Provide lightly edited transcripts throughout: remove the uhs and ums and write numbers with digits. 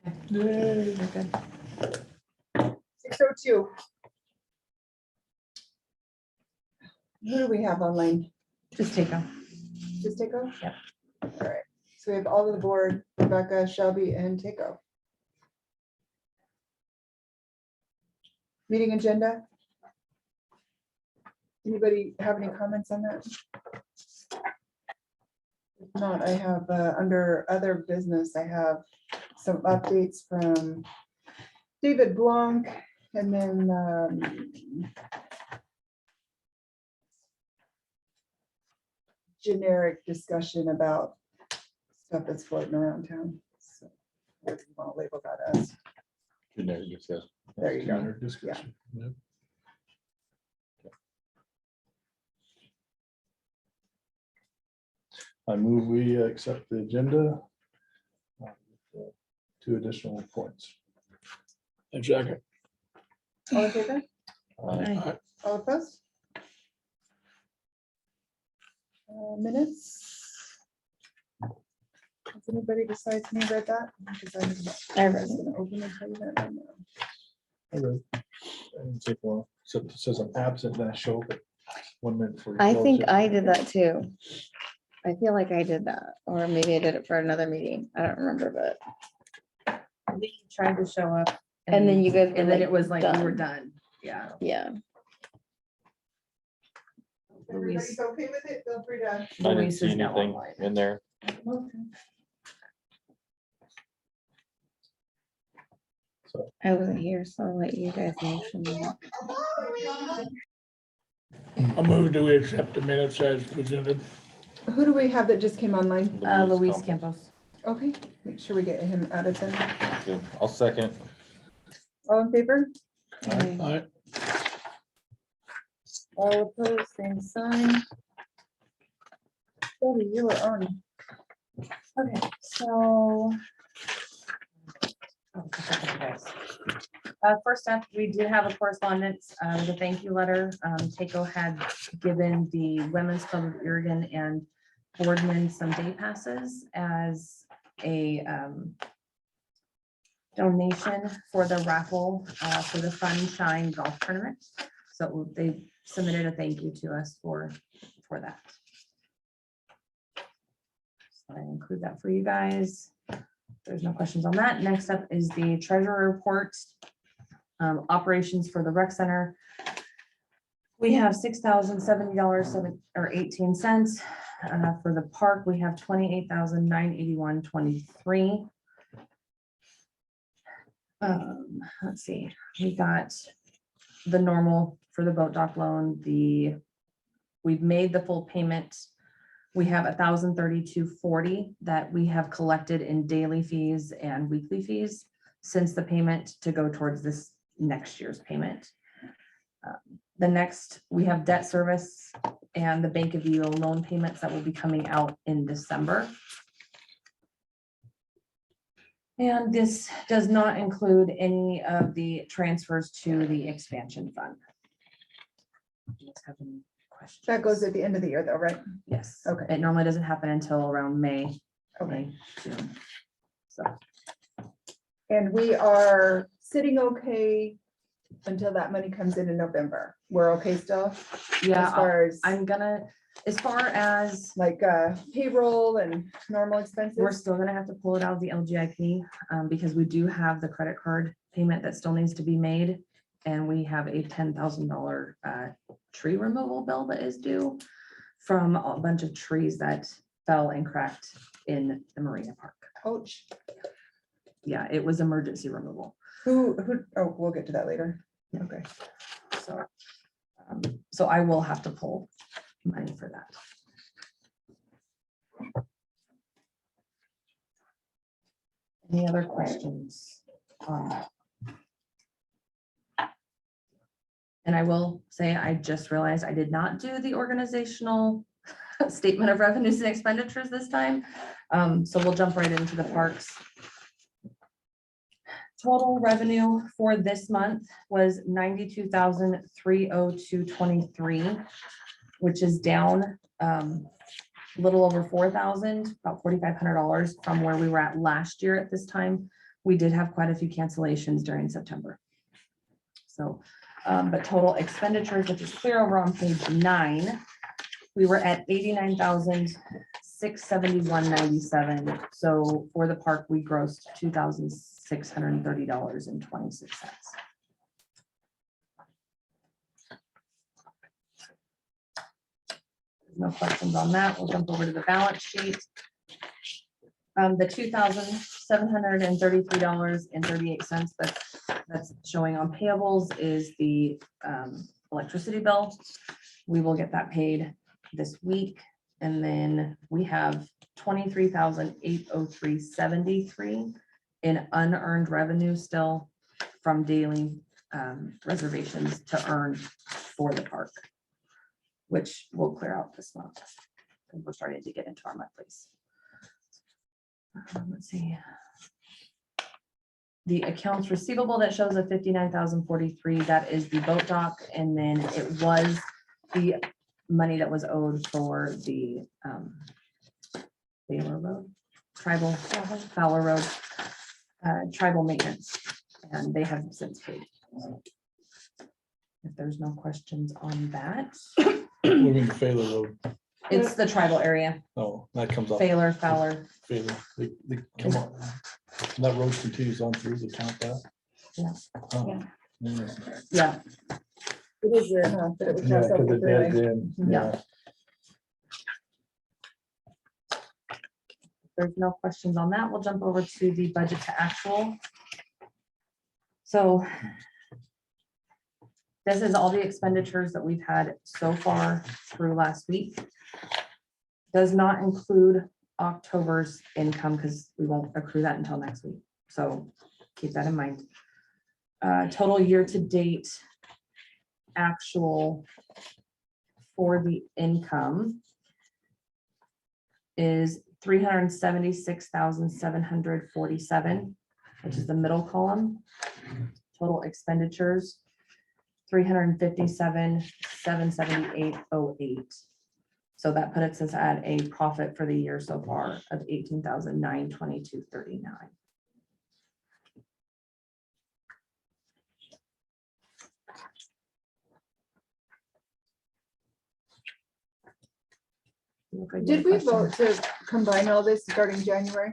Yay. We're good. 6:02. Who do we have online? Just take them. Just Takeo? Yep. All right, so we have all of the board, Rebecca, Shelby, and Takeo. Meeting agenda? Anybody have any comments on that? If not, I have, under other business, I have some updates from David Blanc, and then generic discussion about stuff that's floating around town. So, what do you want to label that as? Generic discussion. There you go. Generic discussion. Yep. I move we accept the agenda. With 2 additional points. And second. All in favor? Aye. All opposed? Minutes? Has anybody besides me read that? Because I'm I read just it. gonna open and tell you that right now. I read. I didn't take long. Except it says I'm absent, then I show up at 1 minute before. you I close think it. I did that too. I feel like I did that, or maybe I did it for another meeting. I don't remember, but. I think you tried to show up. And then you guys were And then like, it was like, we were done. done. Yeah. Yeah. Everybody's okay with it? Feel free to. I didn't Luis see is now anything online. in there. I wasn't here, so I'll let you guys motion that. I move to accept the minutes as presented. Who do we have that just came online? Luis Campos. Campos. Okay, make sure we get him added then. Good. I'll second. All in favor? Aye. All opposed, same sign. Shelby, you were on. Okay, so. First up, we did have a correspondence, the thank you letter. Takeo had given the Women's Club of Oregon and Boardman some day passes as a donation for the raffle for the Sunshine Golf Tournament. So they submitted a thank you to us for that. So I include that for you guys. There's no questions on that. Next up is the treasurer report. Operations for the rec center. We have $6,070.18. For the park, we have $28,981.23. Let's see, we got the normal for the boat dock loan. We've made the full payment. We have $1,032.40 that we have collected in daily fees and weekly fees since the payment to go towards this next year's payment. The next, we have debt service and the Bank of View loan payments that will be coming out in December. And this does not include any of the transfers to the expansion fund. Do you guys have any questions? That goes at the end of the year though, right? Yes. Okay. It normally doesn't happen until around May. Okay. May, June. So, And we are sitting okay until that money comes in November. We're okay still? yeah, As far as I'm gonna, as far as like payroll and normal we're expenses? still gonna have to pull it out of the LGIP because we do have the credit card payment that still needs to be made. And we have a $10,000 tree removal bill that is due from a bunch of trees that fell and cracked in the marina park. Ouch. Yeah, it was emergency removal. Who, oh, we'll get to that later. Okay. So, so I will have to pull money for that. Any other questions on that? And I will say, I just realized I did not do the organizational statement of revenues and expenditures this time. So we'll jump right into the parks. Total revenue for this month was $92,302.23, which is down a little over $4,000, about $4,500 from where we were at last year at this time. We did have quite a few cancellations during September. So, but total expenditures, which is clear over on page 9, we were at 89,671.97. So for the park, we grossed $2,630.26. No questions on that. We'll jump over to the balance sheet. The $2,733.38 that's showing on payables is the electricity bill. We will get that paid this week. And then we have $23,803.73 in unearned revenue still from daily reservations to earn for the park, which will clear out this month. And we're starting to get into our monthlies. Let's see. The accounts receivable that shows a 59,043, that is the boat dock, and then it was the money that was owed for the Fowler Road, Fowler Road, tribal maintenance, and they have since paid. If there's no questions on that, Moving to Failer Road. it's the tribal area, Oh, that comes off. Fowler. Failer. They come on. That road continues on through the count that. Yeah. Oh, Yeah. yeah. Yeah, It is there, huh? But it was Yeah, crossed off because the it dead freeway. end. Yeah. There's no questions on that. We'll jump over to the budget to actual. So this is all the expenditures that we've had so far through last week. Does not include October's income because we won't accrue that until next week. So keep that in mind. Total year-to-date actual for the income is 376,747, which is the middle column. Total expenditures, 357,778.08. So that puts us at a profit for the year so far of 18,922.39. Did we vote to combine all this starting January?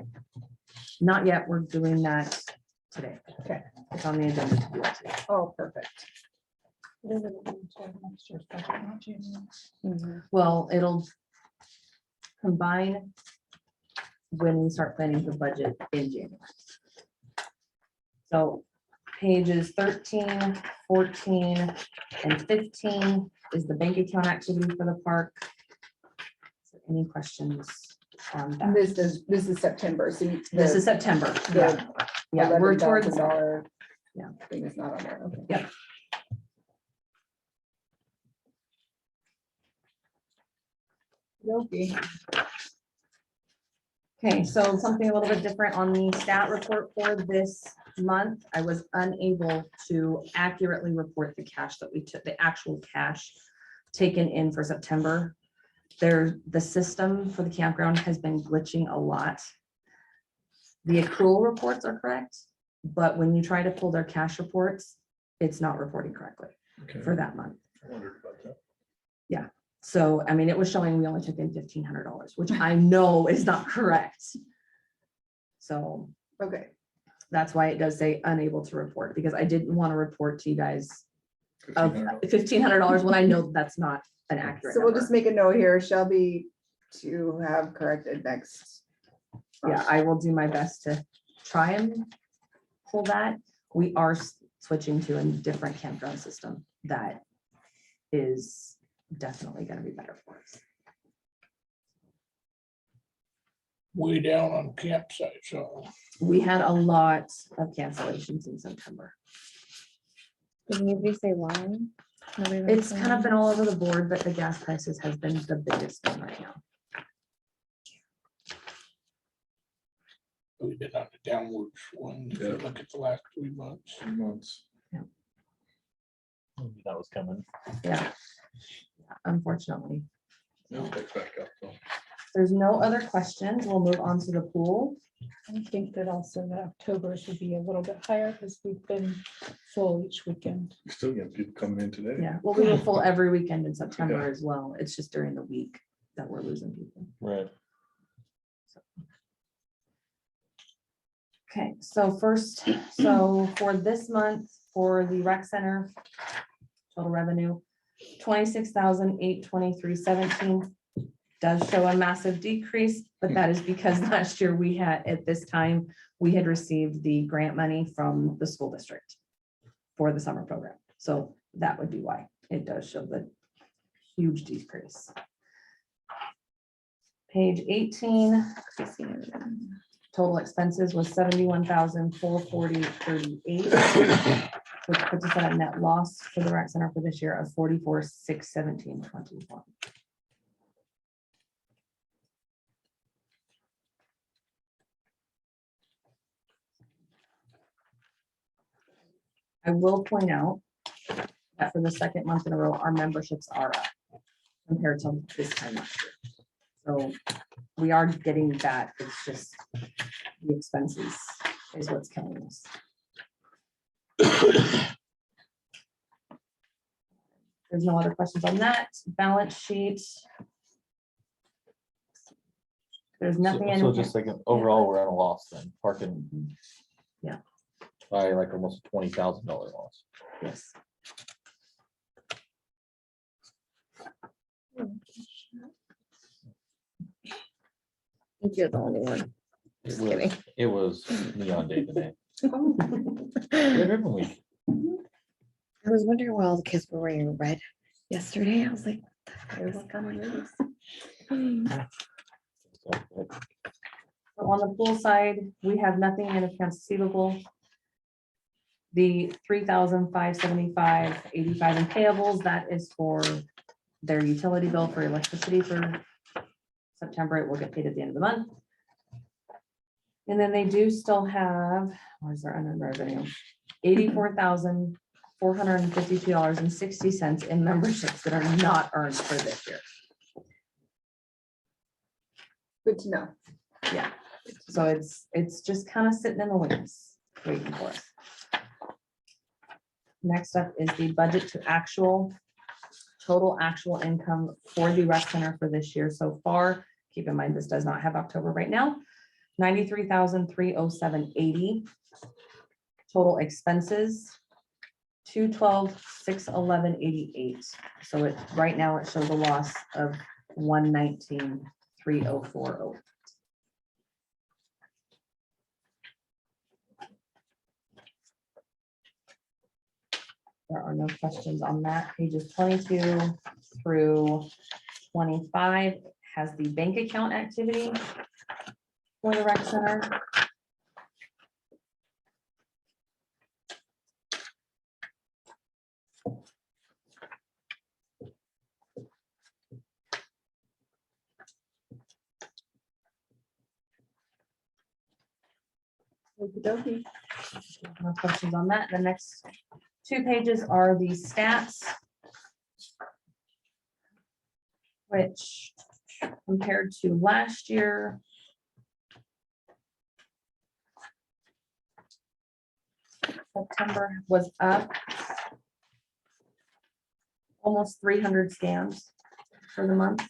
Not yet. We're doing that today. Okay. It's on the agenda to do it today. Oh, perfect. Well, it'll combine when we start planning the budget in January. So pages 13, 14, and 15 is the bank account activity for the park. Is there any questions on And that? this is September, so This is September. the Yeah, we're towards, $11,000 Yeah. thing is not on there, okay. Yep. Okay. Okay, so something a little bit different on the stat report for this month. I was unable to accurately report the cash that we took, the actual cash taken in for September. The system for the campground has been glitching a lot. The accrual reports are correct, but when you try to pull their cash reports, it's not reporting correctly Okay. for that month. I wondered about that. So, I mean, it was showing we only took in $1,500, which I know is not correct. So Okay, that's why it does say unable to report, because I didn't want to report to you guys of $1,500 when I know that's not an accurate so we'll number. just make a note here, Shelby, to have corrected next. Yeah, I will do my best to try and pull that. We are switching to a different campground system that is definitely going to be better for us. Way down on campsite, so We had a lot of cancellations in September. Did anybody say why? Nobody knows It's why? kind of been all over the board, but the gas prices has been the biggest one right now. we've been on the downward swing. If you Yeah. look at the last 3 months. 2 months. That was coming. Yeah. Unfortunately. It'll pick back up though. there's no other questions, we'll move on to the pool. I think that also the October should be a little bit higher because we've been full each weekend. Still getting people coming in today. Yeah, well, we were full every weekend in September as well. It's just during the week that we're losing people. Right. Okay, so first, so for this month, for the rec center, total revenue, 26,823.17 does show a massive decrease, but that is because last year we had, at this time, we had received the grant money from the school district for the summer program. So that would be why it does show the huge decrease. Page 18, total expenses was 71,440.38, which puts us at a net loss for the rec center for this year of 44,617.21. I will point out that for the second month in a row, our memberships are up compared to this time last year. So we are getting that. It's just the expenses is what's killing us. There's no other questions on that. Balance sheet. There's nothing in. So just like overall, we're at a loss then, parking. Yeah. By like almost $20,000 loss. Yes. You're the only one. Just kidding. It was neon day today. Ribbon week. I was wondering why all the kids were wearing red yesterday. I was like, what kind of red? So on the pool side, we have nothing in accounts receivable. The 3,575.85 in payables, that is for their utility bill for electricity for September. It will get paid at the end of the month. And then they do still have, where's their unearned revenue? $84,452.60 in memberships that are not earned for this year. Good to know. Yeah, so it's just kind of sitting in the wings, waiting for us. Next up is the budget to actual, total actual income for the rec center for this year so far. Keep in mind, this does not have October right now. 93,307.80. Total expenses, 212,611.88. So it, right now it shows a loss of 119,304.08. There are no questions on that. Pages 22 through 25 has the bank account activity for the rec center. Okey-dokey. No questions on that. The next two pages are the stats, which compared to last year, September was up almost 300 scans for the month.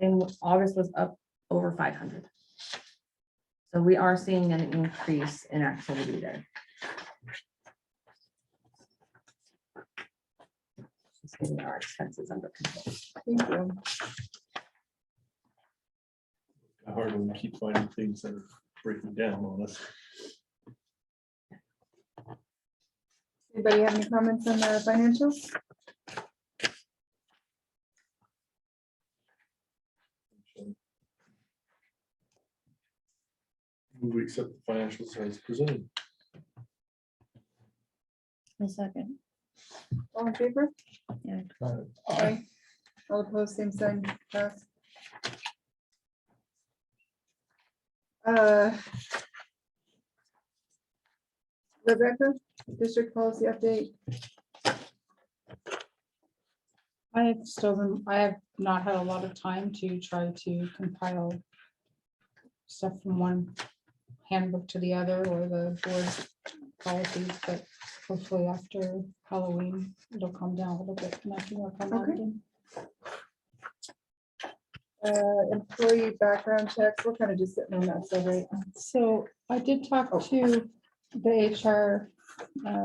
And August was up over 500. So we are seeing an increase in activity there. Just getting our expenses under control. Thank you. Hard when we keep finding things that are breaking down on us. Anybody have any comments on the financials? We accept the financials as presented. A second. All in favor? Yeah. Aye. All opposed, same sign, pass. Rebecca, district policy update. I have not had a lot of time to try to compile stuff from one handbook to the other or the board policies, but hopefully after Halloween, it'll calm down a little bit and I can work on that Okay. again. Employee background checks, we're kind of just sitting on that, so right? So I did talk to the HR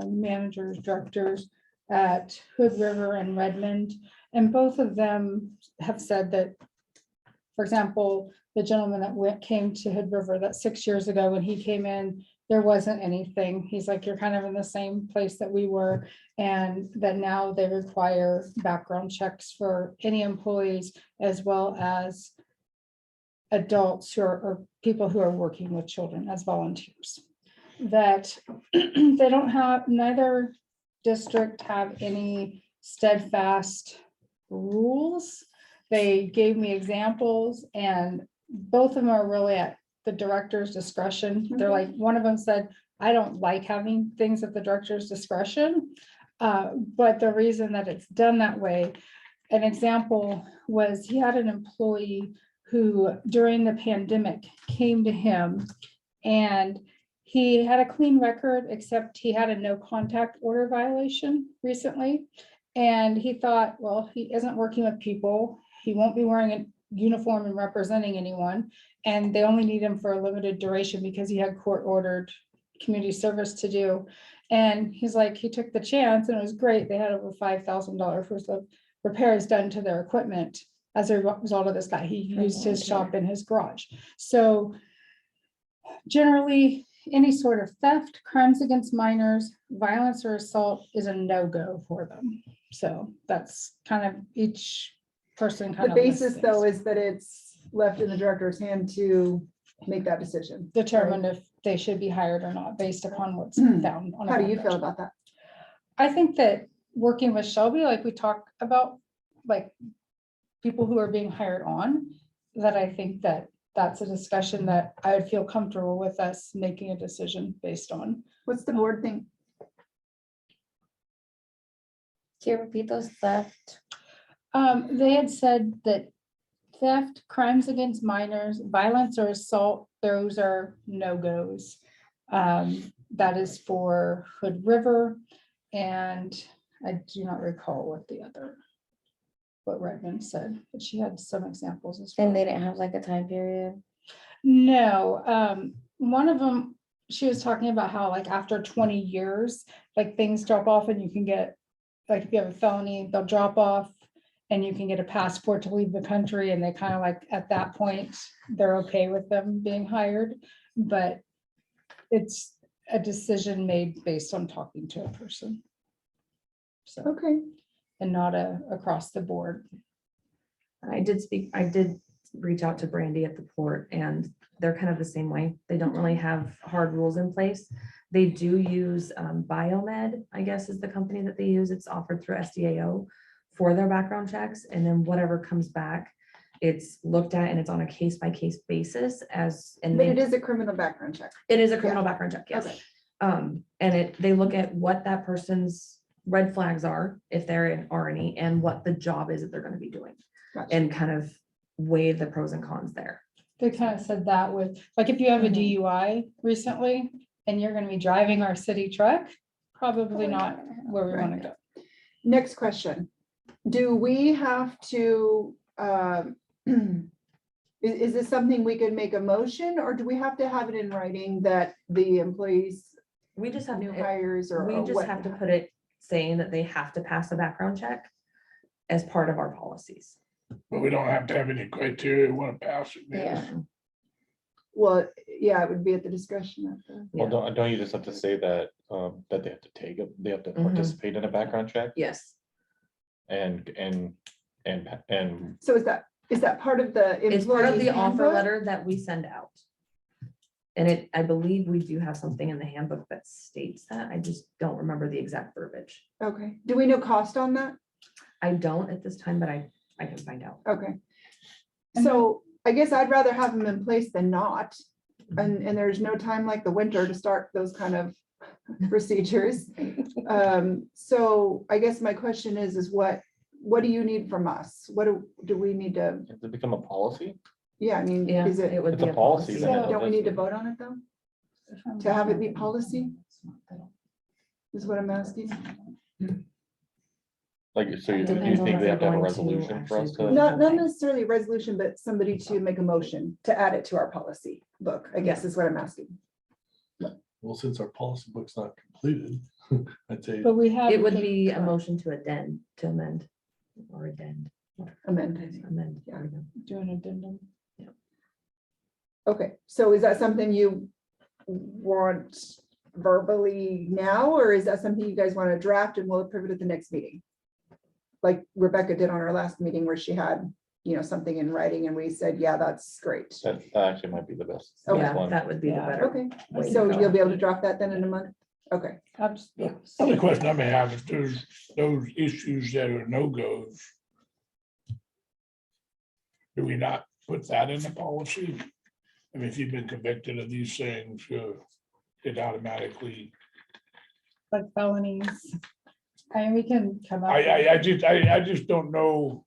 managers, directors at Hood River and Redmond, and both of them have said that, for example, the gentleman that came to Hood River that 6 years ago, when he came in, there wasn't anything. He's like, you're kind of in the same place that we were, and that now they require background checks for any employees as well as adults who are, or people who are working with children as volunteers. That they don't have, neither district have any steadfast rules. They gave me examples and both of them are really at the director's discretion. They're like, one of them said, I don't like having things at the director's discretion. But the reason that it's done that way, an example was he had an employee who during the pandemic came to him and he had a clean record, except he had a no contact order violation recently. And he thought, well, he isn't working with people. He won't be wearing a uniform and representing anyone. And they only need him for a limited duration because he had court ordered community service to do. And he's like, he took the chance and it was great. They had over $5,000 worth of repairs done to their equipment as a result of this guy. He used his shop in his garage. So generally, any sort of theft, crimes against minors, violence or assault is a no-go for them. So that's kind of each person kind The of basis though is that it's left in the director's hand to make that decision. determine if they should be hired or not based upon what's found. On a How do you feel background check. about that? I think that working with Shelby, like we talk about, like people who are being hired on, that I think that that's a discussion that I would feel comfortable with us making a decision based on. What's the board think? Can you repeat those theft? They had said that theft, crimes against minors, violence or assault, those are no-goes. That is for Hood River, and I do not recall what Redmond said, but she had some examples as well. And they didn't have like a time period. No, one of them, she was talking about how like after 20 years, like things drop off and you can get, like if you have a felony, they'll drop off and you can get a passport to leave the country, and they kind of like, at that point, they're okay with them being hired, but it's a decision made based on talking to a person. So, Okay. and not across the board. I did reach out to Brandy at the port and they're kind of the same way. They don't really have hard rules in place. They do use Biomed, I guess is the company that they use. It's offered through SDAO for their background checks. And then whatever comes back, it's looked at and it's on a case by case basis and But it is a criminal background check. it is a criminal background check, yes. Okay. And they look at what that person's red flags are, if there are any, and what the job is that they're going to be doing. Gotcha. And kind of weigh the pros and cons there. They kind of said that with, like, if you have a Mhm. DUI recently and you're gonna be driving our city truck, probably not where we wanna go. Next question. Do we have to, is this something we could make a motion, or do we have to have it in writing that the employees, We just have, new hires or? we or just what? have to put it saying that they have to pass a background check as part of our policies. But we don't have to have any criteria, we want to pass it. yes. Yeah. Well, yeah, it would be at the discretion of the. Well, don't you just have to say that, that they have to take it, they have to Mhm. participate in a background check Yes, and. So is that part of the? it's part of employee the offer handbook? letter that we send out. And I believe we do have something in the handbook that states that. I just don't remember the exact verbiage. Okay. Do we know cost on that? I don't at this time, but I can find out. Okay. So I guess I'd rather have them in place than not. And there's no time like the winter to start those kind of procedures. So I guess my question is what what do you need from us? What do we need to, Does it become a policy? yeah, I mean, Yeah, is it, it would It's be a a policy, policy. then it don't we need to doesn't- vote on it though? To have it be policy is what I'm asking. Like, so do you Depends on think if they have to you're have a going to resolution for us actually to? Not Okay. necessarily a resolution, but somebody to make a motion to add it to our policy book, I guess is what I'm asking. Well, since our policy book's not completed, I'd say, But we have. It would be a motion to amend, or addend, Amend. amend. Yeah. there we go. Do an addendum. Okay, so is that something you want verbally now, or is that something you guys want to draft and we'll approve it at the next meeting? Like Rebecca did on our last meeting where she had, something in writing and we said, yeah, that's great. That actually might be the best. Okay. Yeah, one. that would be the Yeah. better. Okay, way to so go. you'll be able to draft that then in a month? Okay, Yeah. Only question I may have is there's those issues that are no-goes. Do we not put that in the policy? I mean, if you've been convicted of these things, it automatically, Like felonies. And we can come up. I just don't know.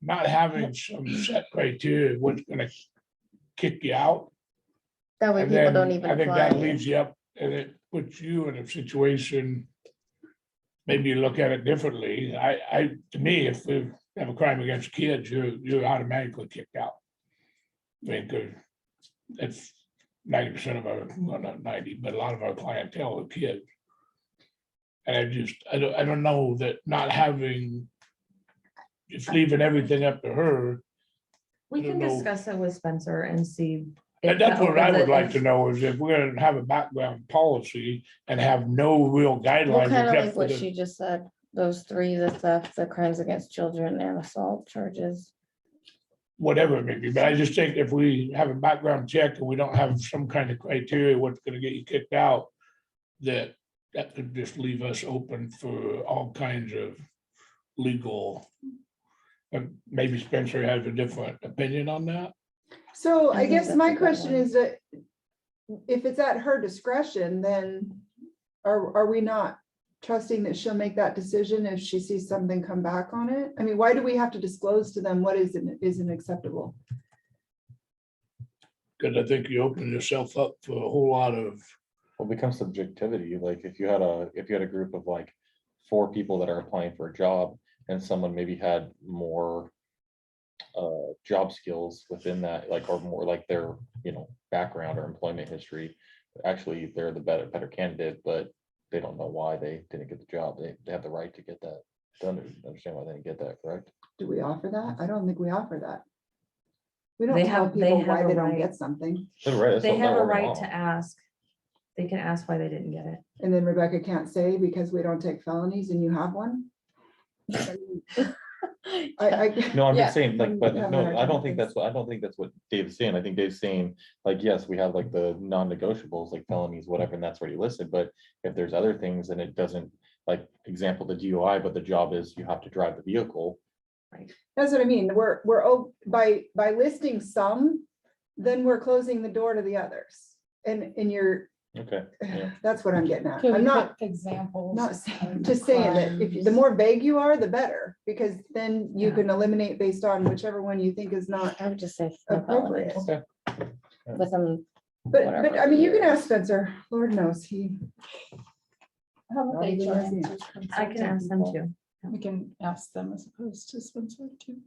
Not having some set criteria, what's gonna kick you out. That way And people then don't even I think apply. that leaves you up and it puts you in a situation. Maybe you look at it differently. To me, if we have a crime against kids, you're automatically kicked out. I mean, 'cause it's 90% of our, well, not 90, but a lot of our clientele are kids. And I don't know that not having, just leaving everything up to her. We I don't can know. discuss it with Spencer and see. if And that's that what I opens would it like if- to know is if we're gonna have a background policy and have no real Well, guidelines. kind of except like for what the- she just said, those three, the theft, the crimes against children and assault charges. Whatever it may be, but I just think if we have a background check and we don't have some kind of criteria, what's gonna get you kicked out. That could just leave us open for all kinds of legal. Maybe Spencer has a different opinion on that. so I I think guess that's my a good question one. is that if it's at her discretion, then are we not trusting that she'll make that decision if she sees something come back on it? I mean, why do we have to disclose to them what isn't acceptable? Cause I think you open yourself up for a whole lot of, Well, it becomes subjectivity, like if you had a group of like 4 people that are applying for a job and someone maybe had more job skills within that, like, or more like their, background or employment history, actually, they're the better candidate, but they don't know why they didn't get the job. They have the right to get that, to understand why they didn't get that, correct? Do we offer that? I don't think we offer that. We don't They tell have- they people have why a they don't right. get something. They're right, that's They not have a working right law. to ask. They can ask why they didn't get it. And then Rebecca can't say because we don't take felonies and you have one? No, I'm Yeah. just saying, like, but Yeah, no, right, I don't right. think that's what Dave's saying. I think Dave's saying, like, yes, we have like the non-negotiables, like felonies, whatever, and that's what he listed, but if there's other things and it doesn't, like, example, the DUI, but the job is you have to drive the vehicle. That's what I mean. By listing some, then we're closing the door to the others. And you're, Okay, yeah. that's what I'm getting at. Could we I'm not, put examples? not of saying, just saying that if the more vague you are, the better, because then you Yeah. can eliminate based on whichever one you think is not I would just say no felonies appropriate. Okay. with them. But whatever I mean, you can years. ask Spencer, Lord knows, he. How about Probably the HR does, yeah. answers I can ask them consulting too. people? We can ask them as opposed to Spencer too.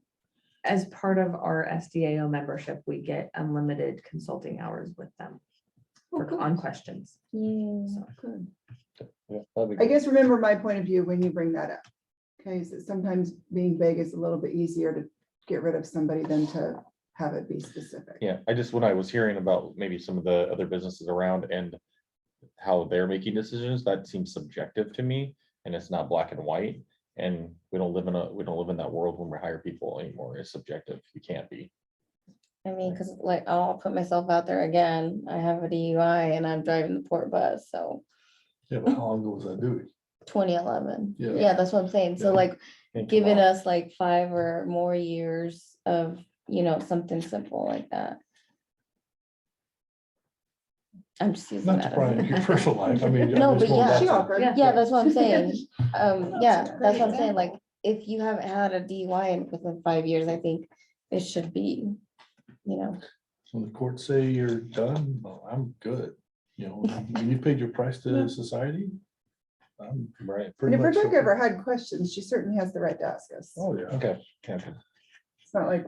As part of our SDAO membership, we get unlimited consulting hours with them on questions. Yeah. So, Good. Yeah, that'd be I good. guess remember my point of view when you bring that up. Okay, is that sometimes being vague is a little bit easier to get rid of somebody than to have it be specific. Yeah, when I was hearing about maybe some of the other businesses around and how they're making decisions, that seems subjective to me, and it's not black and white. And we don't live in that world when we hire people anymore. It's subjective. You can't be. I mean, because like, I'll put myself out there again. I have a DUI and I'm driving the port bus, so yeah, but how long ago was that doing? 2011. Yeah. Yeah, that's what I'm saying. So Yeah. like, Can't come giving off. us like 5 or more years of, something simple like that. I'm just using Not to that. pry into your personal life, I mean. No, I just but know yeah. that's She a- offered. Yeah, that's what I'm saying. Yeah, that's what I'm saying. Like, if you haven't had a DUI within 5 years, I think it should be, you know, When the courts say you're done, well, I'm good. You know, when you paid your price to society. I'm Right, And pretty if much. Rebecca ever had questions, she certainly has the right to ask us. Oh, yeah. okay, yeah. It's not like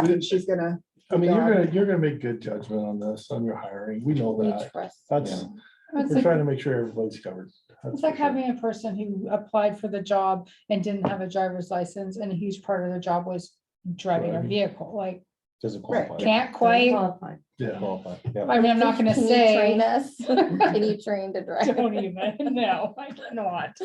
We- she's gonna. I mean, you're gonna make good judgment on this, on your hiring. We know we that. trust. That's, them. It's we're like, trying to make sure everybody's covered. That's it's like for sure. having a person who applied for the job and didn't have a driver's license, and a huge part of the job was driving a Driving. vehicle, like, Doesn't Right. qualify. can't quite, Qualified. Yeah. Qualify, yeah. I mean, I'm not gonna Can you train say, us? Can you train to drive? don't even, no, I cannot.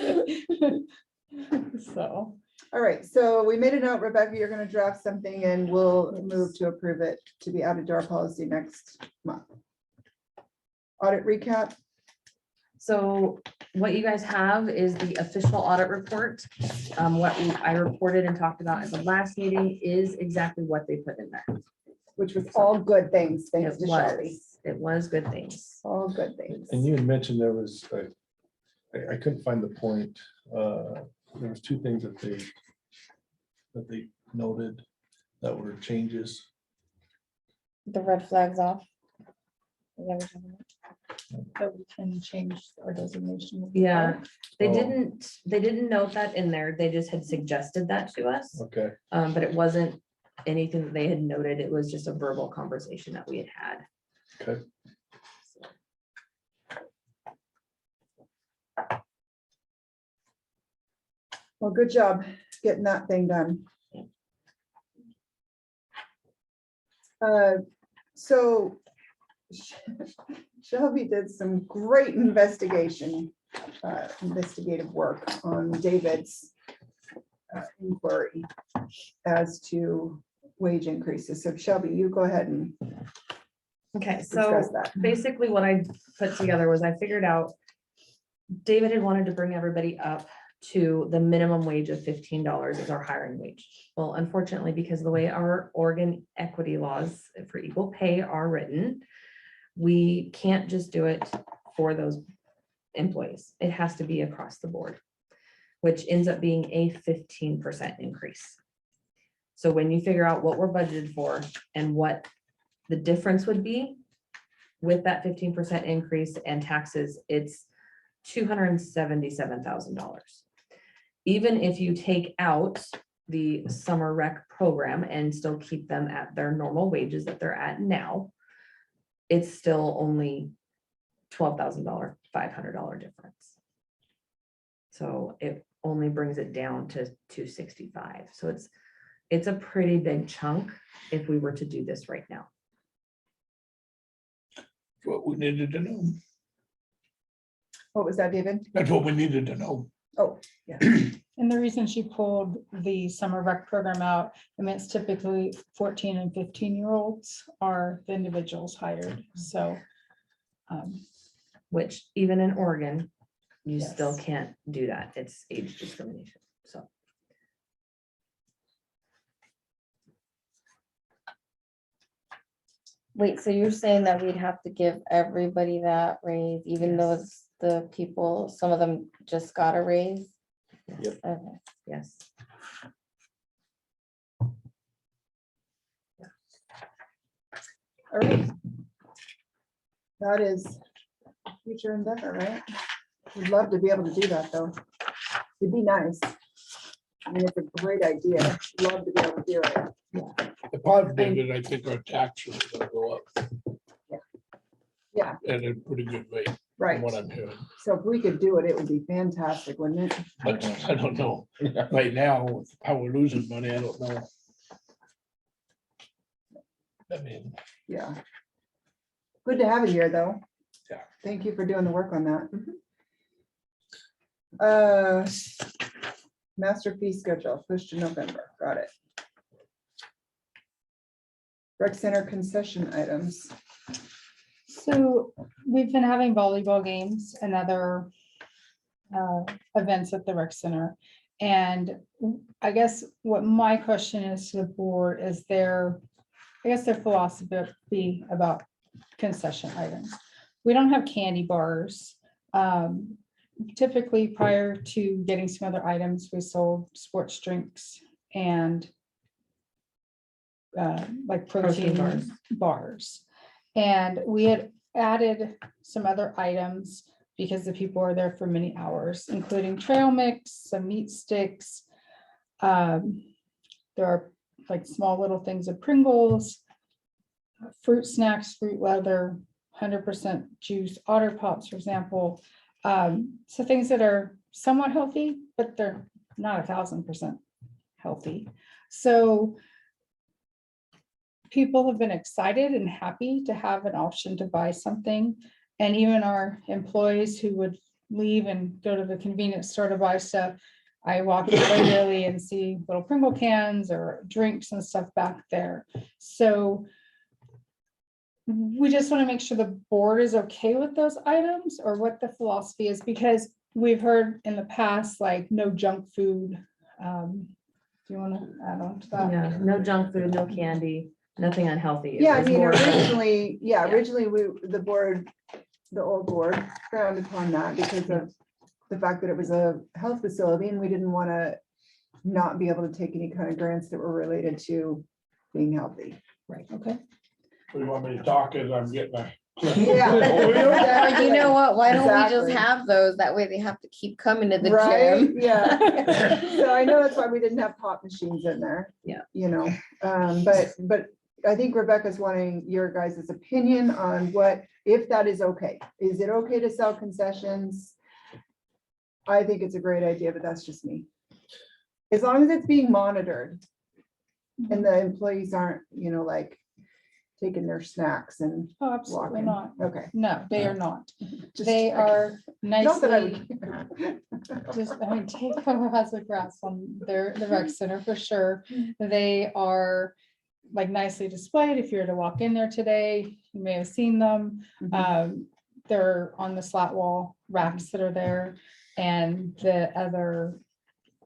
So, All right, so we made a note, Rebecca, you're gonna draft something and we'll move to approve it to be added to our policy next month. Audit recap, So what you guys have is the official audit report. I reported and talked about at the last meeting is exactly what they put in there. which was all good things, thanks It to Shelby. was good things. All good things. And you had mentioned there was, I couldn't find the point. There was two things that they noted that were changes. The red flags off. Is that what you're talking about? that we can change our designation. of the Yeah, park. they Oh. didn't note that in there. They just had suggested that to us. Okay, But it wasn't anything that they had noted. It was just a verbal conversation that we had had. okay. Well, good job getting that thing done. So Shelby did some great investigative work on David's inquiry as to wage increases. So Shelby, you go ahead and Okay, so discuss that. basically what I put together was I figured out David had wanted to bring everybody up to the minimum wage of $15 as our hiring wage. Well, unfortunately, because of the way our Oregon equity laws for equal pay are written, we can't just do it for those employees. It has to be across the board, which ends up being a 15% increase. So when you figure out what we're budgeted for and what the difference would be with that 15% increase and taxes, it's $277,000. Even if you take out the summer rec program and still keep them at their normal wages that they're at now, it's still only $12,000, $500 difference. So it only brings it down to 265. So it's a pretty big chunk if we were to do this right now. What we needed to know. What was that, David? That's what we needed to know. Oh, yeah. And the reason she pulled the summer rec program out, I mean, it's typically 14 and 15-year-olds are the individuals hired, so. Which even in Oregon, you still Yes. can't do that. It's age discrimination, so. Wait, so you're saying that we'd have to give everybody that raise, even though Yes. it's the people, some of them just got a raise? Yep. Okay. Yes. All right. That is future endeavor, right? We'd love to be able to do that, though. It'd be nice. I mean, it's a great idea. Love to be able to do it. The positive is I think our taxes are gonna go up Yeah, at a pretty good rate, from right. what I'm hearing. So if we could do it, it would be fantastic, wouldn't it? But I don't know. Right now, with how we're losing money, I don't know. I mean, Yeah. Good to have you here, though. Yeah. Thank you for doing the work on that. Master fee schedule, push to November, got it. Rec center concession items. So we've been having volleyball games and other events at the rec center. And I guess what my question is to the board is their philosophy about concession items. We don't have candy bars. typically prior to getting some other items, we sold sports drinks and like Protein protein bars. And we had added some other items because the people are there for many hours, including trail mix, some meat sticks. There are like small little things of Pringles, fruit snacks, fruit leather, 100% juice, Otter Pops, for example. So things that are somewhat healthy, but they're not 1000% healthy. So people have been excited and happy to have an option to buy something. And even our employees who would leave and go to the convenience store to buy stuff, I walk in regularly and see little Pringle cans or drinks and stuff back there. So we just want to make sure the board is okay with those items or what the philosophy is, because we've heard in the past, like no junk food. Do you want to add on to that? Yeah, no junk food, no candy, nothing unhealthy. It Yeah, I was mean, more of a- originally, Yeah. originally the old board frowned upon that because of the fact that it was a health facility and we didn't want to not be able to take any kind of grants that were related to being healthy. Right, okay. We want me to talk as I'm getting a. Yeah. Well, you know what? Why don't we just Exactly. have those? That way they have to keep coming to the Right, gym. yeah. So I know that's why we didn't have pop machines in there. Yeah. You know, but I think Rebecca's wanting your guys' opinion on what, if that is okay. Is it okay to sell concessions? I think it's a great idea, but that's just me. As long as it's being monitored and the employees aren't, like taking their snacks and Oh, absolutely walking. not. Okay. No, they are not. just They checking. are Not that I nicely, would. just, I mean, take has a grasp on the rec center for sure. They are like nicely displayed. If you were to walk in there today, you may have seen them. They're on the slat wall racks that are there, and the other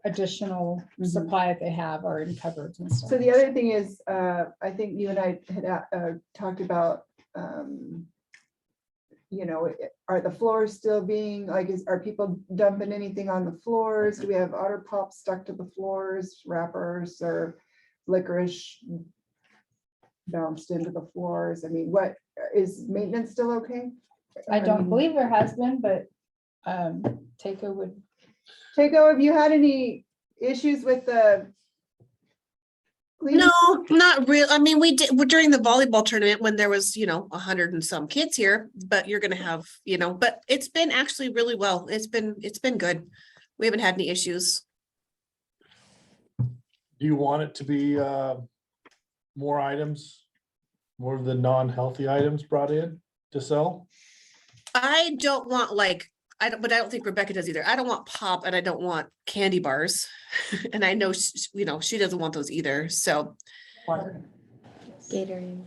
additional Mhm. supply that they have are in cupboards and stuff. So the other thing is, I think you and I had talked about, are the floors still being, like, are people dumping anything on the floors? Do we have Otter Pops stuck to the floors, wrappers, or licorice bounced into the floors? I mean, what, is maintenance still okay? I don't mean, believe there has been, but Takeo would. Takeo, have you had any issues with the? cleaning? No, not real. I mean, we did during the volleyball tournament when there was, 100 and some kids here, but you're gonna have, but it's been actually really well. It's been good. We haven't had any issues. Do you want it to be more items, more of the non-healthy items brought in to sell? I don't want but I don't think Rebecca does either. I don't want pop and I don't want candy bars. And I know, she doesn't want those either. So Gatorade.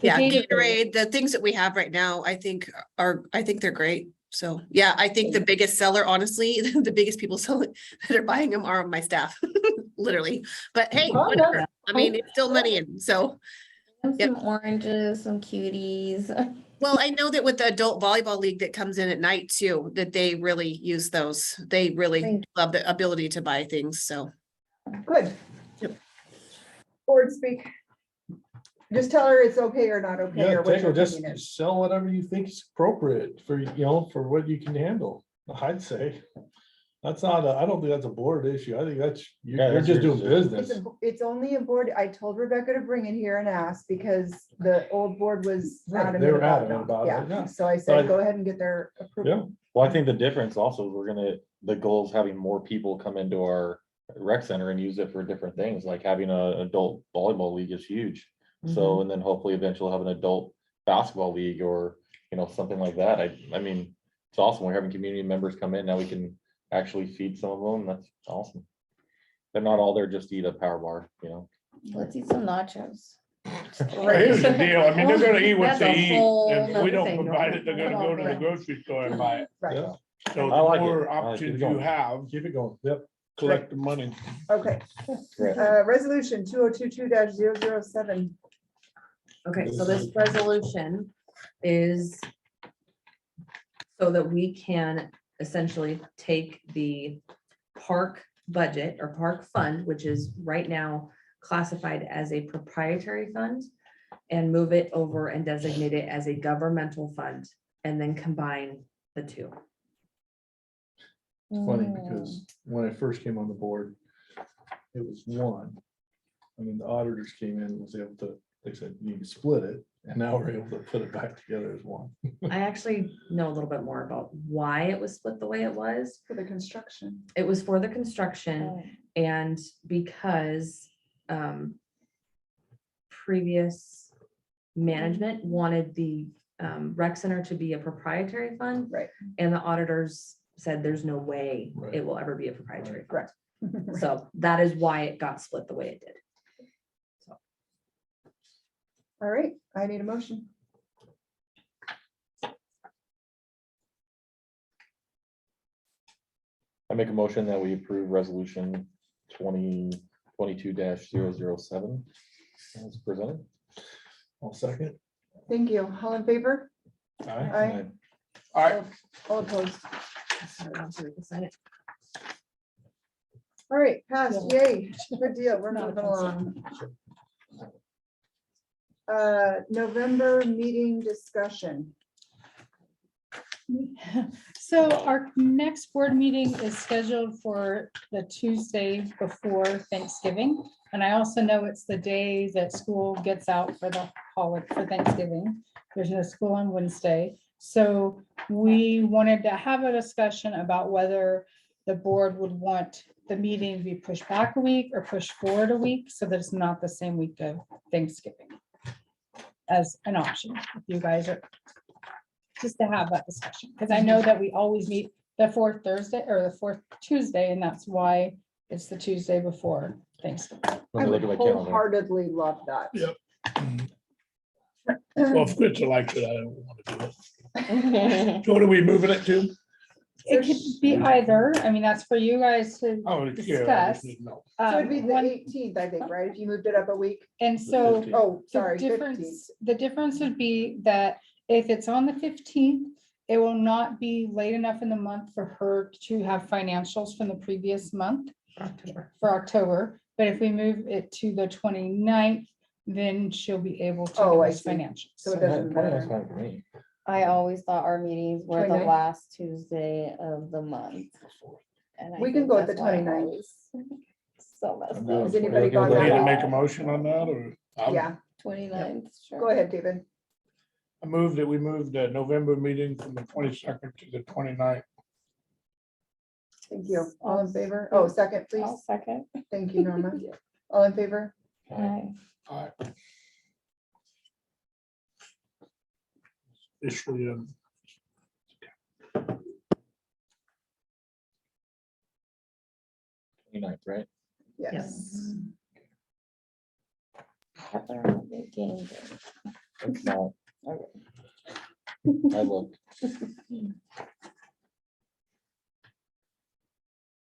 yeah, Gatorade. Gatorade, the things that we have right now, I think they're great. So, yeah, I think the biggest seller, honestly, the biggest people selling that are buying them are my staff, literally. But hey, Oh, whatever. I mean, it's still money in, so. And Yep. some oranges, some cuties. Well, I know that with the adult volleyball league that comes in at night too, that they really use those. They really Thank love the ability to buy things, so. Good. Yep. Board speak. Just tell her it's okay or not okay, Yeah, or what take your it, just opinion is. sell whatever you think is appropriate for, for what you can handle. I'd say. That's not, I don't think that's a board issue. I think that's, Yeah, you're that's just your doing decision. business. It's only a board. I told Rebecca to bring it here and ask because the old board was Right, adamant they were about adamant it. about it, yeah. So I But- said, go ahead and get their approval. Well, I think the difference also, is the goal is having more people come into our rec center and use it for different things, like having an adult volleyball league is huge. So, and then hopefully eventually have an adult basketball league or, something like that. I mean, it's awesome. We're having community members come in. Now we can actually feed some of them. That's awesome. They're not all there just to eat a power bar, Let's eat some nachos. Well, here's the deal, I mean, they're gonna eat what That's a they eat, whole if we nother don't thing, provide right? it, they're gonna go to the grocery store and buy it. Right, Yeah, So the I like it. more I like it. options Keep you going. have, keep it going. Yep. collect the money. okay. Right. Resolution 2022-007. Okay, so this resolution is so that we can essentially take the park budget or park fund, which is right now classified as a proprietary fund, and move it over and designate it as a governmental fund, and then combine the two. It's funny because when I first came on the board, it was one. I mean, the auditors came in and was able to, they said, you need to split it, and now we're able to put it back together as one. I actually know a little bit more about why it was split the way it was. For the construction. It was for the construction and because previous management wanted the rec center to be a proprietary fund. Right. And the auditors said there's no way Right. it will ever be a proprietary fund. Correct. So that is why it got split the way it did. All right, I need a motion. I make a motion that we approve resolution 2022-007 as presented. I'll second. Thank you. All in favor? Aye. All right, All opposed? So we can sign it. All right, passed. Yay. Good deal. We're Not moving offensive. along. November meeting discussion. So our next board meeting is scheduled for the Tuesday before Thanksgiving. And I also know it's the day that school gets out for the holiday for Thanksgiving. There's no school on Wednesday. So we wanted to have a discussion about whether the board would want the meeting to be pushed back a week or pushed forward a week so that it's not the same week of Thanksgiving as an option. If you guys are, just to have that discussion, because I know that we always meet the fourth Thursday or the fourth Tuesday, and that's why it's the Tuesday before Thanksgiving. I Let me would look at my calendar. wholeheartedly love that. Yep. well, if Chris likes it, I don't want to do it. So what are we moving it to? It could be either, I mean, that's for you guys to Oh, it's here. I discuss. just need to know. So it'd be the One- 18th, I think, right? If you moved it up a week. And so Oh, the sorry, 15th. difference would be that if it's on the 15th, it will not be late enough in the month for her to have financials from the previous month for October. But if we move it to the 29th, then she'll be able to Oh, give I us see. financials. So it doesn't That's matter. fine for me. I always thought our meetings were the 29th? last Tuesday of the month. And I We can think go with that's the why I'm 29th. always So messed I'm up. good. Has anybody Okay, got well, Need that? to make a motion on that or? Yeah, 29th, sure. go ahead, David. I moved that we moved the November meeting from the 22nd to the 29th. Thank you. All in favor? Oh, second, please. I'll second. Thank you, Norma. All in favor? Aye. All right. Officially, 29th, right? Yes. Pepper on the game day. It's not. I looked.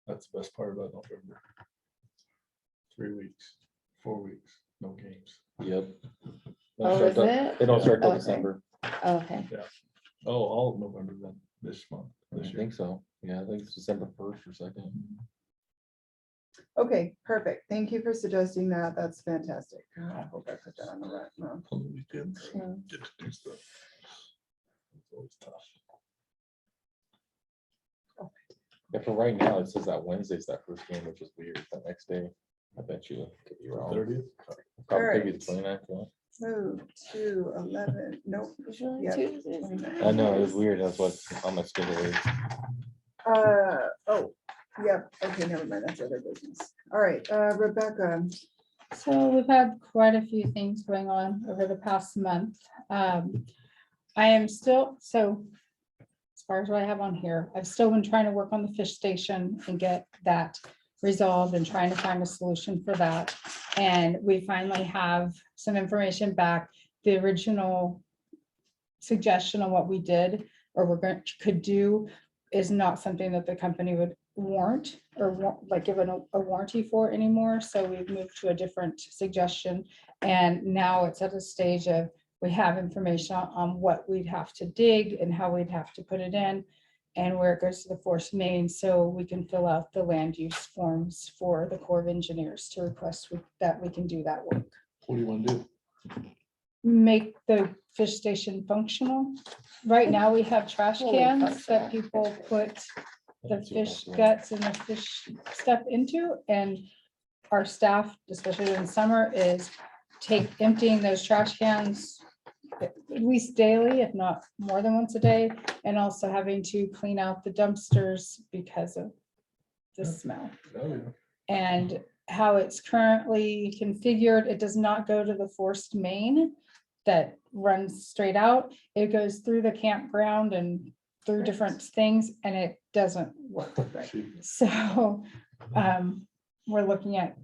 That's the best part about November. 3 weeks, 4 weeks, no games. Yep. Oh, is it? They don't start till Okay. December. Okay. Oh, all of November then, this month, I this year. think so. Yeah, I think it's December 1st or 2nd. Okay, perfect. Thank you for suggesting that. That's fantastic. God, I hope I put that on the right month. On the weekends, Hmm. get to do stuff. It's always tough. Yeah, for right now, it says that Wednesday's that first game, which is weird. That next day, I bet you could be wrong. 30th. Probably could be the Alright. 29th. yeah. Move to 11, nope. Usually Yeah. Tuesdays. 29. I know, it was weird. That's what on my schedule is. Oh, yep. Okay, never mind. That's other business. All right, Rebecca. So we've had quite a few things going on over the past month. I am still, so as far as what I have on here, I've still been trying to work on the fish station and get that resolved and trying to find a solution for that. And we finally have some information back. The original suggestion on what we did or could do is not something that the company would warrant or like give a warranty for anymore. So we've moved to a different suggestion. And now it's at a stage of, we have information on what we'd have to dig and how we'd have to put it in. and where it goes to the force main, so we can fill out the land use forms for the Corps of Engineers to request that we can do that work. What do you want to do? Make the fish station functional. Right now, we have trash cans that people put the fish guts and the fish stuff into, and our staff, especially during summer, is emptying those trash cans at least daily, if not more than once a day, and also having to clean out the dumpsters because of the smell. Oh, yeah. And how it's currently configured, it does not go to the forced main that runs straight out. It goes through the campground and through different things, and it doesn't work right. Shoot. So we're looking at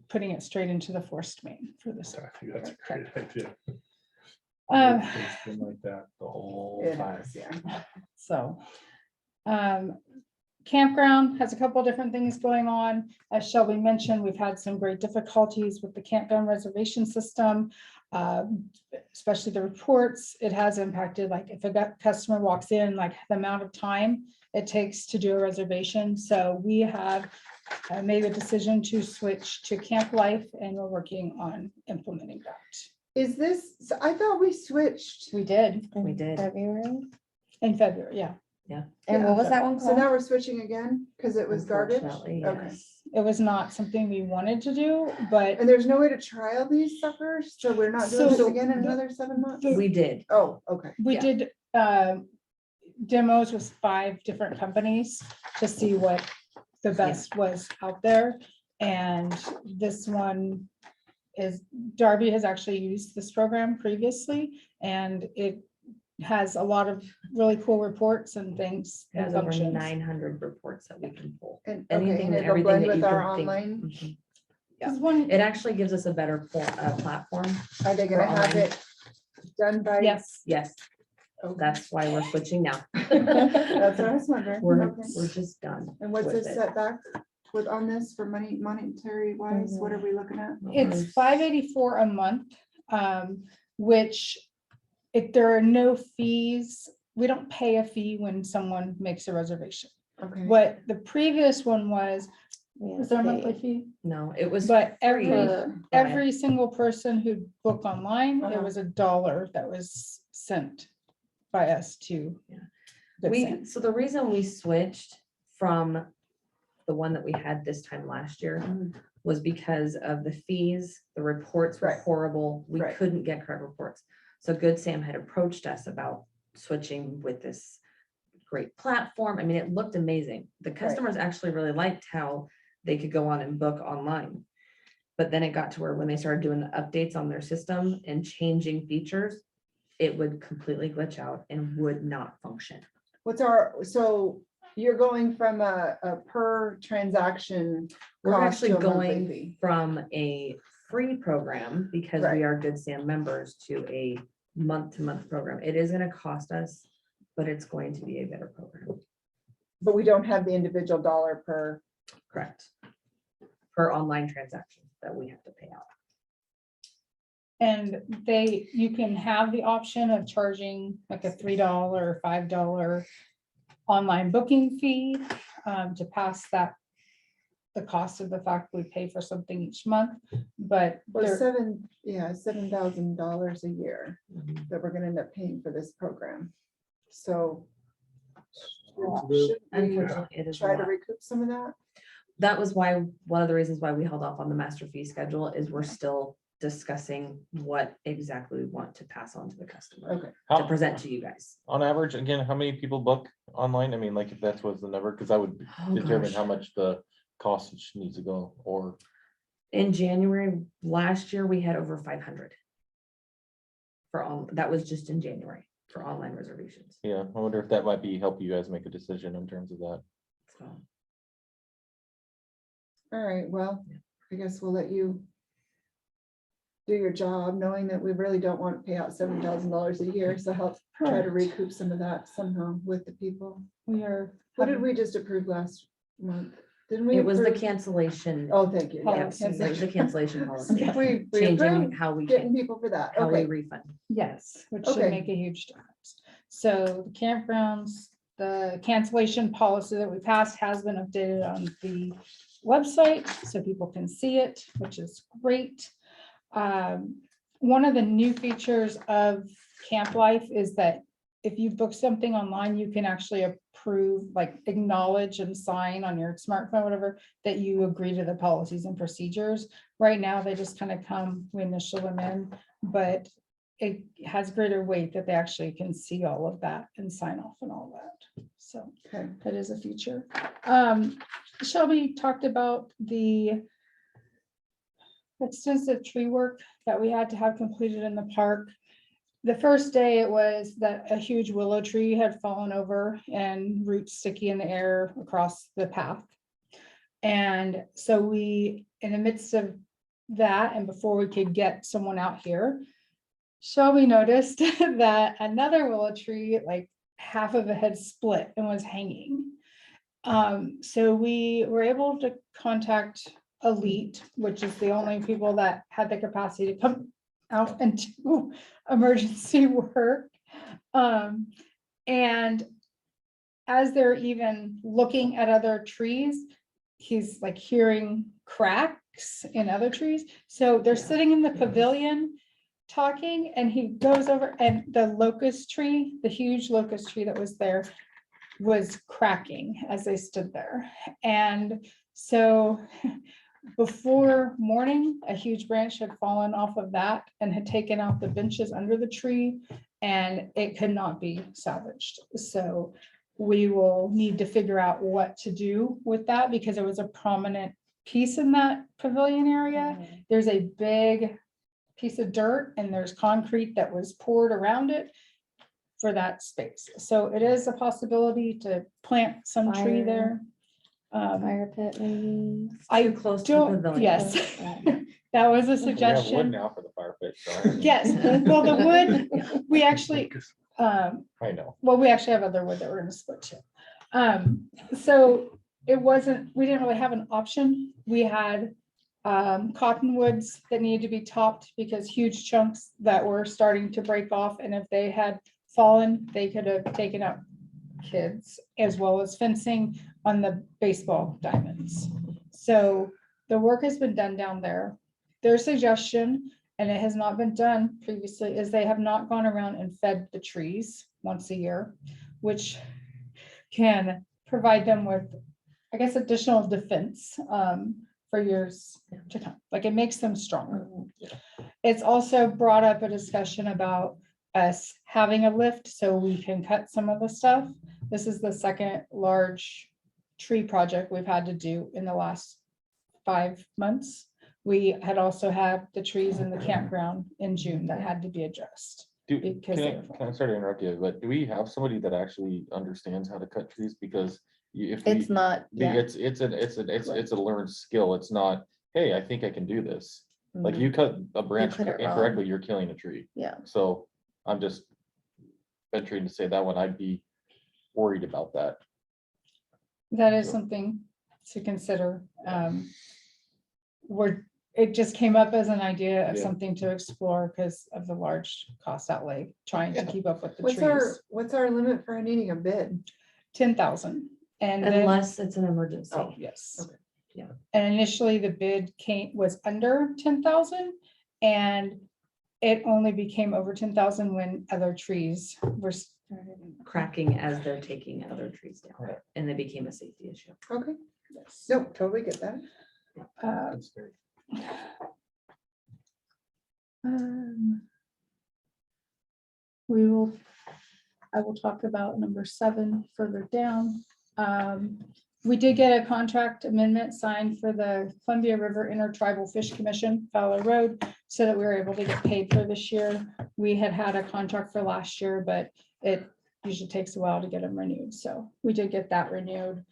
putting it straight into the forced main for this. I think that's a great idea. Um, It's been like that the whole It time. is, yeah. So, campground has a couple different things going on. As Shelby mentioned, we've had some great difficulties with the campground reservation system, especially the reports. It has impacted, like if a customer walks in, like the amount of time it takes to do a reservation. So we have made a decision to switch to Camp Life, and we're working on implementing that. Is this, so I thought we switched. We did We did. February. in February, yeah. And what was that one So called? now we're switching again because it was garbage? Unfortunately, Okay. yes. It was not something we wanted to do, but And there's no way to trial these suckers? So we're not doing this So again in the- another 7 months? We did. Oh, okay. we Yeah. did demos with 5 different companies to see what the best was out there. And this one is, Darby has actually used this program previously, and it has a lot of really cool reports and things It and has over functions. 900 reports that we can pull. And, Anything okay, and and it'll everything blend that you with our can think. online? Mhm. This one, It actually gives us a better platform. Are they gonna For have online. it done by? yes, Yes, Okay. that's why we're switching now. That's what I was wondering. We're, Okay. we're just done. And what's with the it. setback with on this for monetary wise? What are we looking at? it's $584 a month, which if there are no fees, we don't pay a fee when someone makes a reservation. Okay. What the previous one was there a monthly Yeah, fee? No, it was. But free. every single person who booked online, it Uh-huh. was $1 that was sent by us to. Yeah. Good We, Sam. so the reason we switched from the one that we had this time last year Mhm. was because of the fees, the reports were Right. horrible. We Right. couldn't get correct reports. So Good Sam had approached us about switching with this great platform. I mean, it looked amazing. The customers actually really liked how they could go on and book online. But then it got to where when they started doing the updates on their system and changing features, it would completely glitch out and would not function. So you're going from a per transaction. We're cost actually to a monthly going fee. from a free program because Right. we are Good Sam members to a month-to-month program. It is gonna cost us, but it's going to be a better program. But we don't have the individual dollar per. Correct. Per online transaction that we have to pay out. And you can have the option of charging like a $3 or $5 online booking fee to pass that, the cost of the fact we pay for something each month, but Or there- $7,000 a year that we're gonna end up paying for this program. So. Should we Unfortunately, it is a try to lot. recoup some of that? That was why, one of the reasons why we held off on the master fee schedule is we're still discussing what exactly we want to pass on to the customer, Okay. to How, present to you guys. on average, again, how many people book online? I mean, like, if that was the number, because I would Oh, determine gosh. how much the cost needs to go, or In January last year, we had over 500. For all, that was just in January for online reservations. yeah, I wonder if that might be help you guys make a decision in terms of that. So, All right, well, I guess we'll let you do your job, knowing that we really don't want to pay out $7,000 a year, so help try to recoup some of that somehow with the people. we are. What did we just approve last month? Didn't we? It was the approve- cancellation. Oh, thank you. Yeah, Yes, it was the cancellation. cancellation policy. We Changing approved how we getting can, people for that. how we Okay, refund. Yes, which should Okay. make a huge difference. So the campgrounds, the cancellation policy that we passed has been updated on the website, so people can see it, which is great. One of the new features of Camp Life is that if you book something online, you can actually approve, like acknowledge and sign on your smartphone, whatever, that you agree to the policies and procedures. Right now, they just kind of come, we initial them in, but it has greater weight that they actually can see all of that and sign off and all that. So Okay. that is a feature. Shelby talked about the extensive tree work that we had to have completed in the park. The first day it was that a huge willow tree had fallen over and roots sticky in the air across the path. And so we, in the midst of that, and before we could get someone out here, Shelby noticed that another willow tree, like half of it had split and was hanging. So we were able to contact Elite, which is the only people that had the capacity to come out and do emergency work. And as they're even looking at other trees, he's like hearing cracks in other trees. So they're sitting in the pavilion talking, and he goes over, and the locust tree, the huge locust tree that was there, was cracking as they stood there. And so before morning, a huge branch had fallen off of that and had taken out the benches under the tree, and it could not be salvaged. So we will need to figure out what to do with that, because it was a prominent piece in that pavilion area. There's a big piece of dirt and there's concrete that was poured around it for that space. So it is a possibility to plant some tree Fire. there. Fire pit maybe. I Too close to the don't, pavilion. yes, that was a We have wood suggestion. now for the fire pit. so- Yes, well, the wood, we actually, I know. well, we actually have other wood that we're gonna split too. So it wasn't, we didn't really have an option. We had cottonwoods that needed to be topped because huge chunks that were starting to break off, and if they had fallen, they could have taken out kids, as well as fencing on the baseball diamonds. So the work has been done down there. Their suggestion, and it has not been done previously, is they have not gone around and fed the trees once a year, which can provide them with, I guess, additional defense for years to come. Like, it makes them stronger. It's also brought up a discussion about us having a lift so we can cut some of the stuff. This is the second large tree project we've had to do in the last 5 months. We had also had the trees in the campground in June that had to be addressed. Because they were Can I start to interrupt you, but do we have somebody that actually understands how to cut trees? Because if we, It's not, yeah. it's a learned skill. It's not, hey, I think I can do this. Like, Mhm. you cut a branch cut it wrong. incorrectly, you're killing a tree. Yeah. So I'm just venturing to say that one, I'd be worried about that. That is something to consider. It just came up as an idea of Yeah. something to explore because of the large cost outlay, trying to Yeah. keep up with the What's our, trees. what's our limit for needing a bid? 10,000. And then, Unless it's an emergency. Oh. yes. Okay. Yeah. And initially the bid was under 10,000, and it only became over 10,000 when other trees were started. Cracking as they're taking other trees down, Right. and they became a safety issue. Okay, Yes. nope, totally get that. That's very. I will talk about number 7 further down. We did get a contract amendment signed for the Columbia River Intertribal Fish Commission, Fowler Road, so that we were able to get paid for this year. We had a contract for last year, but it usually takes a while to get them renewed. So we did get that renewed.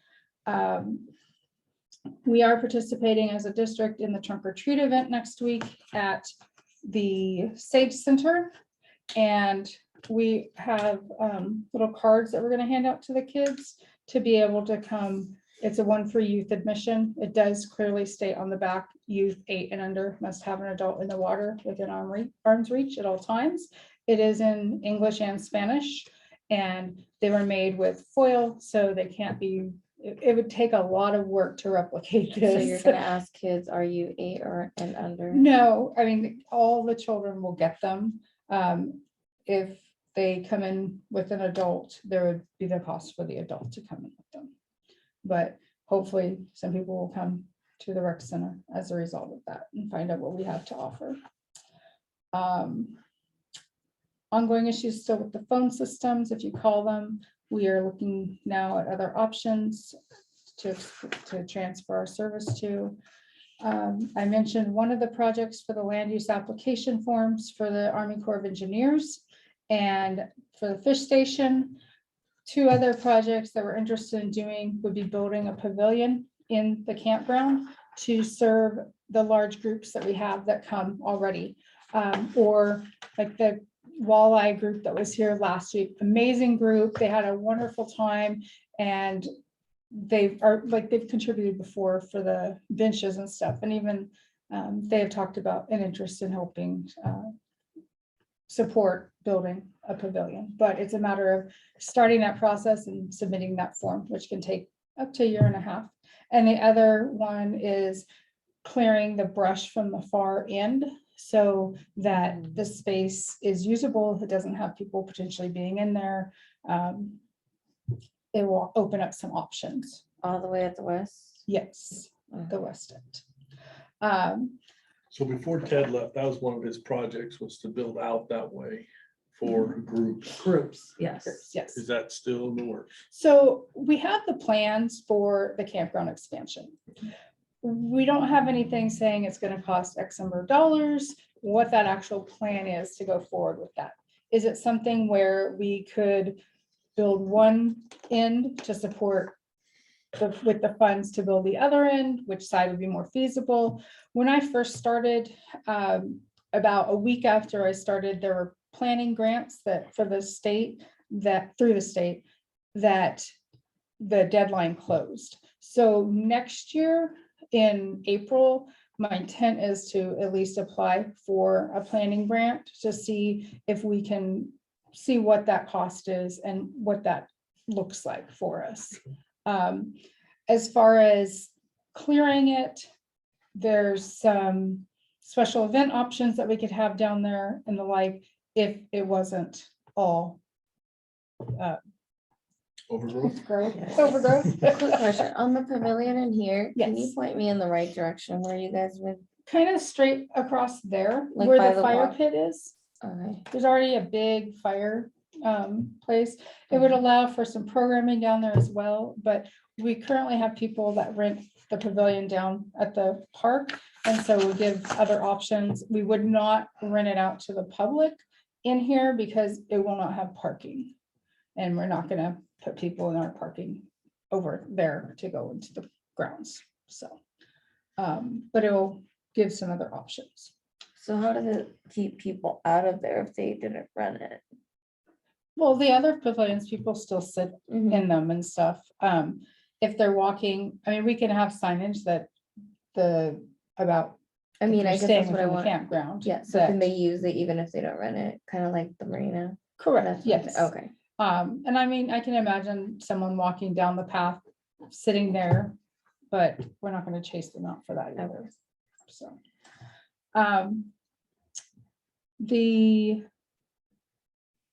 We are participating as a district in the trunk or treat event next week at the Sage Center. And we have little cards that we're going to hand out to the kids to be able to come. It's a one for youth admission. It does clearly state on the back, youth 8 and under must have an adult in the water within arm's reach at all times. It is in English and Spanish. and they were made with foil, so they can't be, it would take a lot of work to replicate So you're this. gonna ask kids, are you 8 or and under? No, I mean, all the children will get them. If they come in with an adult, there would be the cost for the adult to come in with them. But hopefully some people will come to the rec center as a result of that and find out what we have to offer. Ongoing issues still with the phone systems. If you call them, we are looking now at other options to transfer our service to. I mentioned one of the projects for the land use application forms for the Army Corps of Engineers and for the fish station. 2 other projects that we're interested in doing would be building a pavilion in the campground to serve the large groups that we have that come already. Or like the walleye group that was here last week, amazing group. They had a wonderful time, and they've contributed before for the benches and stuff. And even they have talked about an interest in helping support building a pavilion, but it's a matter of starting that process and submitting that form, which can take up to 1.5 years. And the other one is clearing the brush from the far end so that the space is usable. It doesn't have people potentially being in there. It will open up some options. All the way at the west? Yes, the west end. So before Ted left, that was one of his projects, was to build out that way for groups. Groups, yes. Yes. Is that still in the works? So we have the plans for the campground expansion. We don't have anything saying it's going to cost X number of dollars, what that actual plan is to go forward with that. Is it something where we could build one end to support with the funds to build the other end, which side would be more feasible? When I first started, about a week after I started, there were planning grants that for the state, that through the state, that the deadline closed. So next year in April, my intent is to at least apply for a planning grant to see if we can see what that cost is and what that looks like for us. As far as clearing it, there's some special event options that we could have down there and the like, if it wasn't all Overgrowth? overgrowth. Quick question, on the pavilion in here, can you Yes. point me in the right direction where you guys would? Kind of straight across there, Like where by the the fire walk? pit is. Okay, There's already a big fire place. It would allow for some programming down there as well, but we currently have people that rent the pavilion down at the park. And so we give other options. We would not rent it out to the public in here because it will not have parking. And we're not gonna put people in our parking over there to go into the grounds, so. But it will give some other options. so how does it keep people out of there if they didn't run it? Well, the other pavilions, people still sit Mhm. in them and stuff. If they're walking, I mean, we can have signage that about. I if mean, you're I guess staying that's what I within the want. Campground. Yeah, so can that- they use it even if they don't run it, kind of like the marina? Correct, That's what I'm yes. saying. Okay, And I mean, I can imagine someone walking down the path, sitting there, but we're not gonna chase them out for that either, so. I'm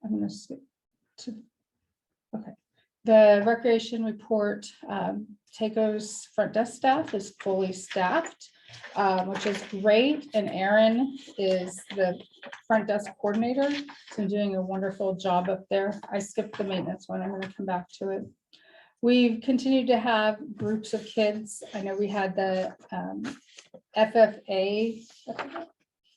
gonna skip to. Okay, the recreation report, Taco's front desk staff is fully staffed, which is great, and Erin is the front desk coordinator, so doing a wonderful job up there. I skipped the maintenance one, I'm gonna come back to it. We've continued to have groups of kids. I know we had the FFA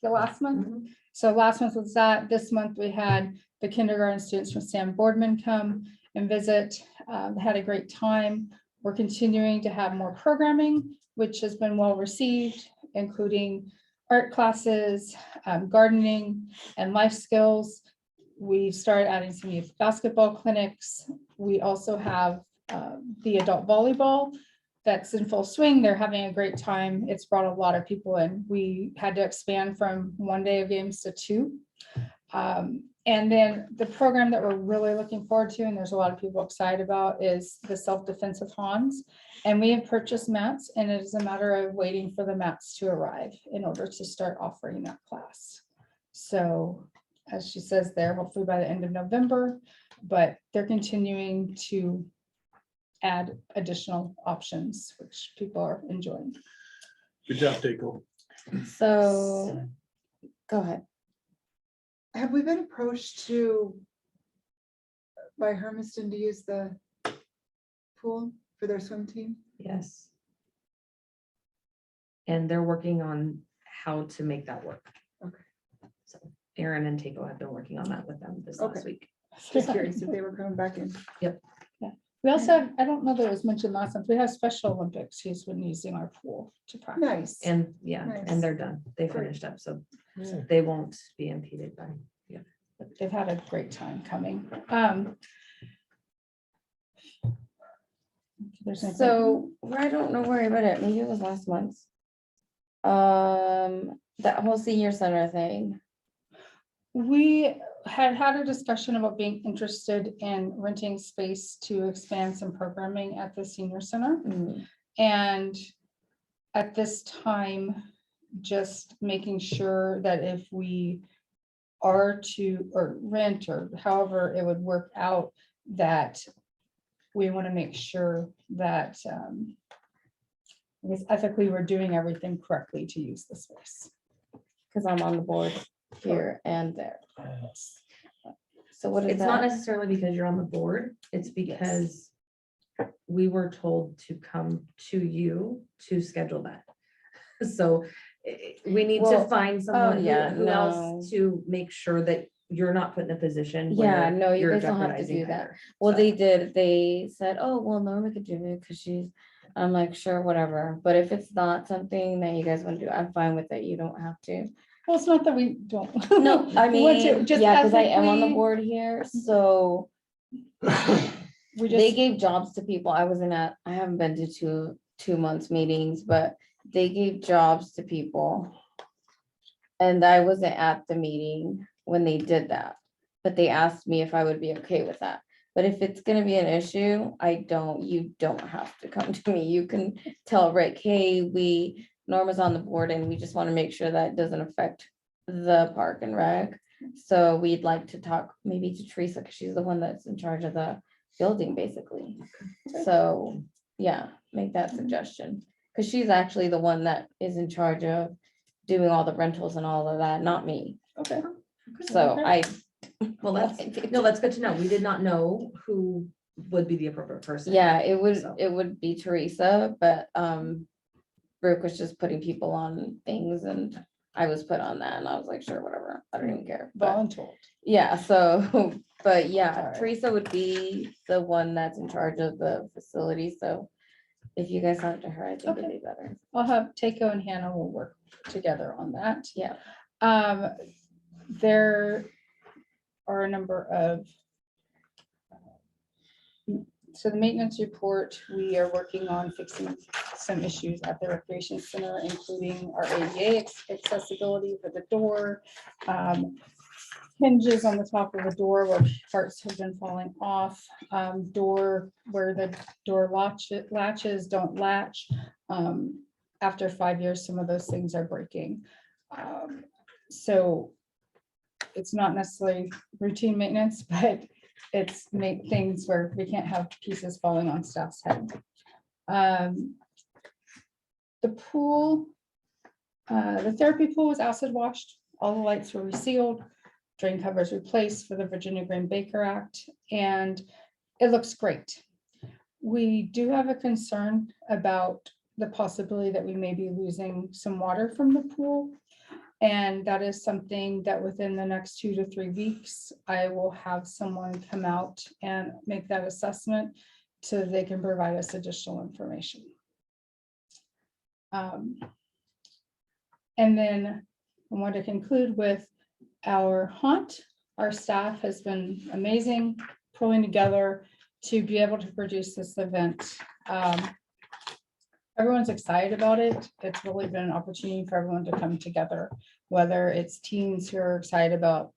the last month. So last month was that. This month we had the kindergarten students from Sam Boardman come and visit. They had a great time. We're continuing to have more programming, which has been well received, including art classes, gardening, and life skills. We started adding some youth basketball clinics. We also have the adult volleyball that's in full swing. They're having a great time. It's brought a lot of people in. We had to expand from 1 day of games to 2. And then the program that we're really looking forward to, and there's a lot of people excited about, is the self-defensive Hans. And we have purchased mats, and it is a matter of waiting for the mats to arrive in order to start offering that class. So as she says there, hopefully by the end of November, but they're continuing to add additional options, which people are enjoying. Good job, Takeo. So, go ahead. Have we been approached by Hermiston to use the pool for their swim team? Yes. And they're working on how to make that work. Okay. So Aaron and Takeo have been working on that with them this last Okay. week. Just curious if they were coming back in. We also, I don't know that it was mentioned last time, we have Special Olympics who's been using our pool to practice. Nice. And yeah, Nice. and they're done. They Great. finished up, so Yeah. they won't be impeded by. They've had a great time coming. There's anything- So I don't know where I read it. Maybe it was last month. That whole senior center thing. We had a discussion about being interested in renting space to expand some programming at the senior center. Mm, And at this time, just making sure that if we are to, or rent, or however it would work out, that we want to make sure that I guess ethically we're doing everything correctly to use the space. Cause I'm on the board here and there. So what is It's not that? necessarily because you're on the board, it's because we were told to come to you to schedule that. So we need to Well, find someone yeah, who else to make sure that you're not put in a position. Yeah, where no, you you're guys don't have to jeopardizing do that. either. Well, So- they did, they said, oh, well, Norma could do it because I'm like, sure, whatever. But if it's not something that you guys want to do, I'm fine with it. You don't have to. Well, it's not that we don't. No, I want to, mean, just yeah, because I am on the ethically, board here, so We they just, gave jobs to people. I haven't been to 2 months meetings, but they gave jobs to people. And I wasn't at the meeting when they did that, but they asked me if I would be okay with that. But if it's gonna be an issue, you don't have to come to me. You can tell Rick, hey, Norma's on the board and we just want to make sure that it doesn't affect the park and rec. So we'd like to talk maybe to Teresa, because she's the one that's in charge of the building, basically. So, yeah, make that suggestion, because she's actually the one that is in charge of doing all the rentals and all of that, not me. Okay. So Well, that's good to know. We did not know who would be the appropriate person. yeah, it So. would be Teresa, but Brooke was just putting people on things and I was put on that and I was like, sure, whatever. I don't even care. But voluntold. yeah, so, but yeah, Alright. Teresa would be the one that's in charge of the facility, so if you guys talk to her, I think it'd be better. I'll have Takeo and Hannah will work together on that. Yeah. There are a number of. So the maintenance report, we are working on fixing some issues at the recreation center, including our ADA accessibility for the door. Hinges on the top of the door where parts have been falling off, door where the door latches don't latch. After 5 years, some of those things are breaking. So it's not necessarily routine maintenance, but it's make things where we can't have pieces falling on staff's head. The pool, the therapy pool was acid washed, all the lights were resealed, drain covers replaced for the Virginia Green Baker Act, and it looks great. We do have a concern about the possibility that we may be losing some water from the pool. And that is something that within the next 2 to 3 weeks, I will have someone come out and make that assessment so they can provide us additional information. And then I want to conclude with our haunt. Our staff has been amazing pulling together to be able to produce this event. Everyone's excited about it. It's really been an opportunity for everyone to come together, whether it's teens who are excited about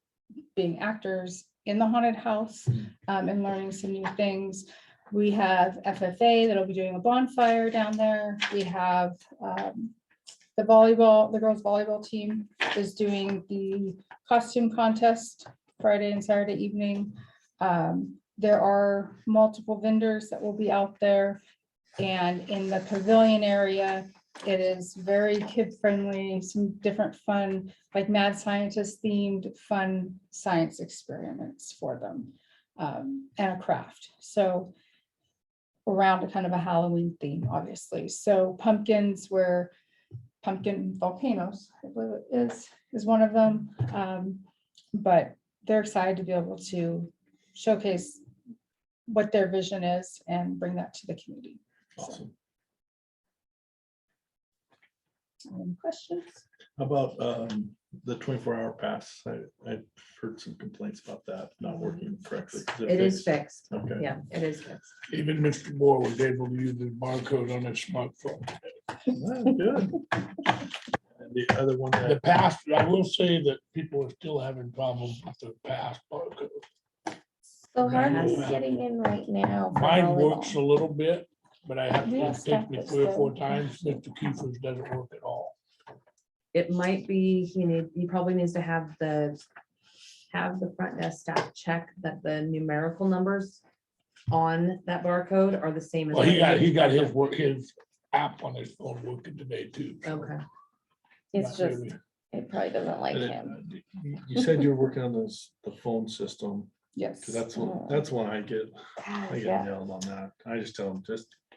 being actors in the haunted house and learning some new things. We have FFA that'll be doing a bonfire down there. We have the girls volleyball team is doing the costume contest Friday and Saturday evening. There are multiple vendors that will be out there. And in the pavilion area, it is very kid friendly, some different fun, like mad scientist themed fun science experiments for them, and a craft. So around a kind of a Halloween theme, obviously. So pumpkins were pumpkin volcanoes, I believe it is one of them. But they're excited to be able to showcase what their vision is and bring that to the community. Awesome. Any questions? How about the 24-hour pass? I've heard some complaints about that not working correctly. It is fixed. Okay. Yeah, it is fixed. Even Mr. Moore was able to use the barcode on his smartphone. Well, good. And the other one, The that past, I will say that people are still having problems with the past barcode. So how are you Mine- getting in right now? for Mine works a volleyball? little bit, but I have to, Yeah, it takes me stuff 3 or 4 that's times. Mr. Kiefer's doesn't work at all. It might be, he probably needs to have the front desk staff check that the numerical numbers on that barcode are the same as. Well, he got his barcode. work, his app on his phone working today too. so Okay. It's not just, really. it probably doesn't like and him. you said you're working on the phone system, Yes. because that's one I get Yeah. yelled on that. I just tell them,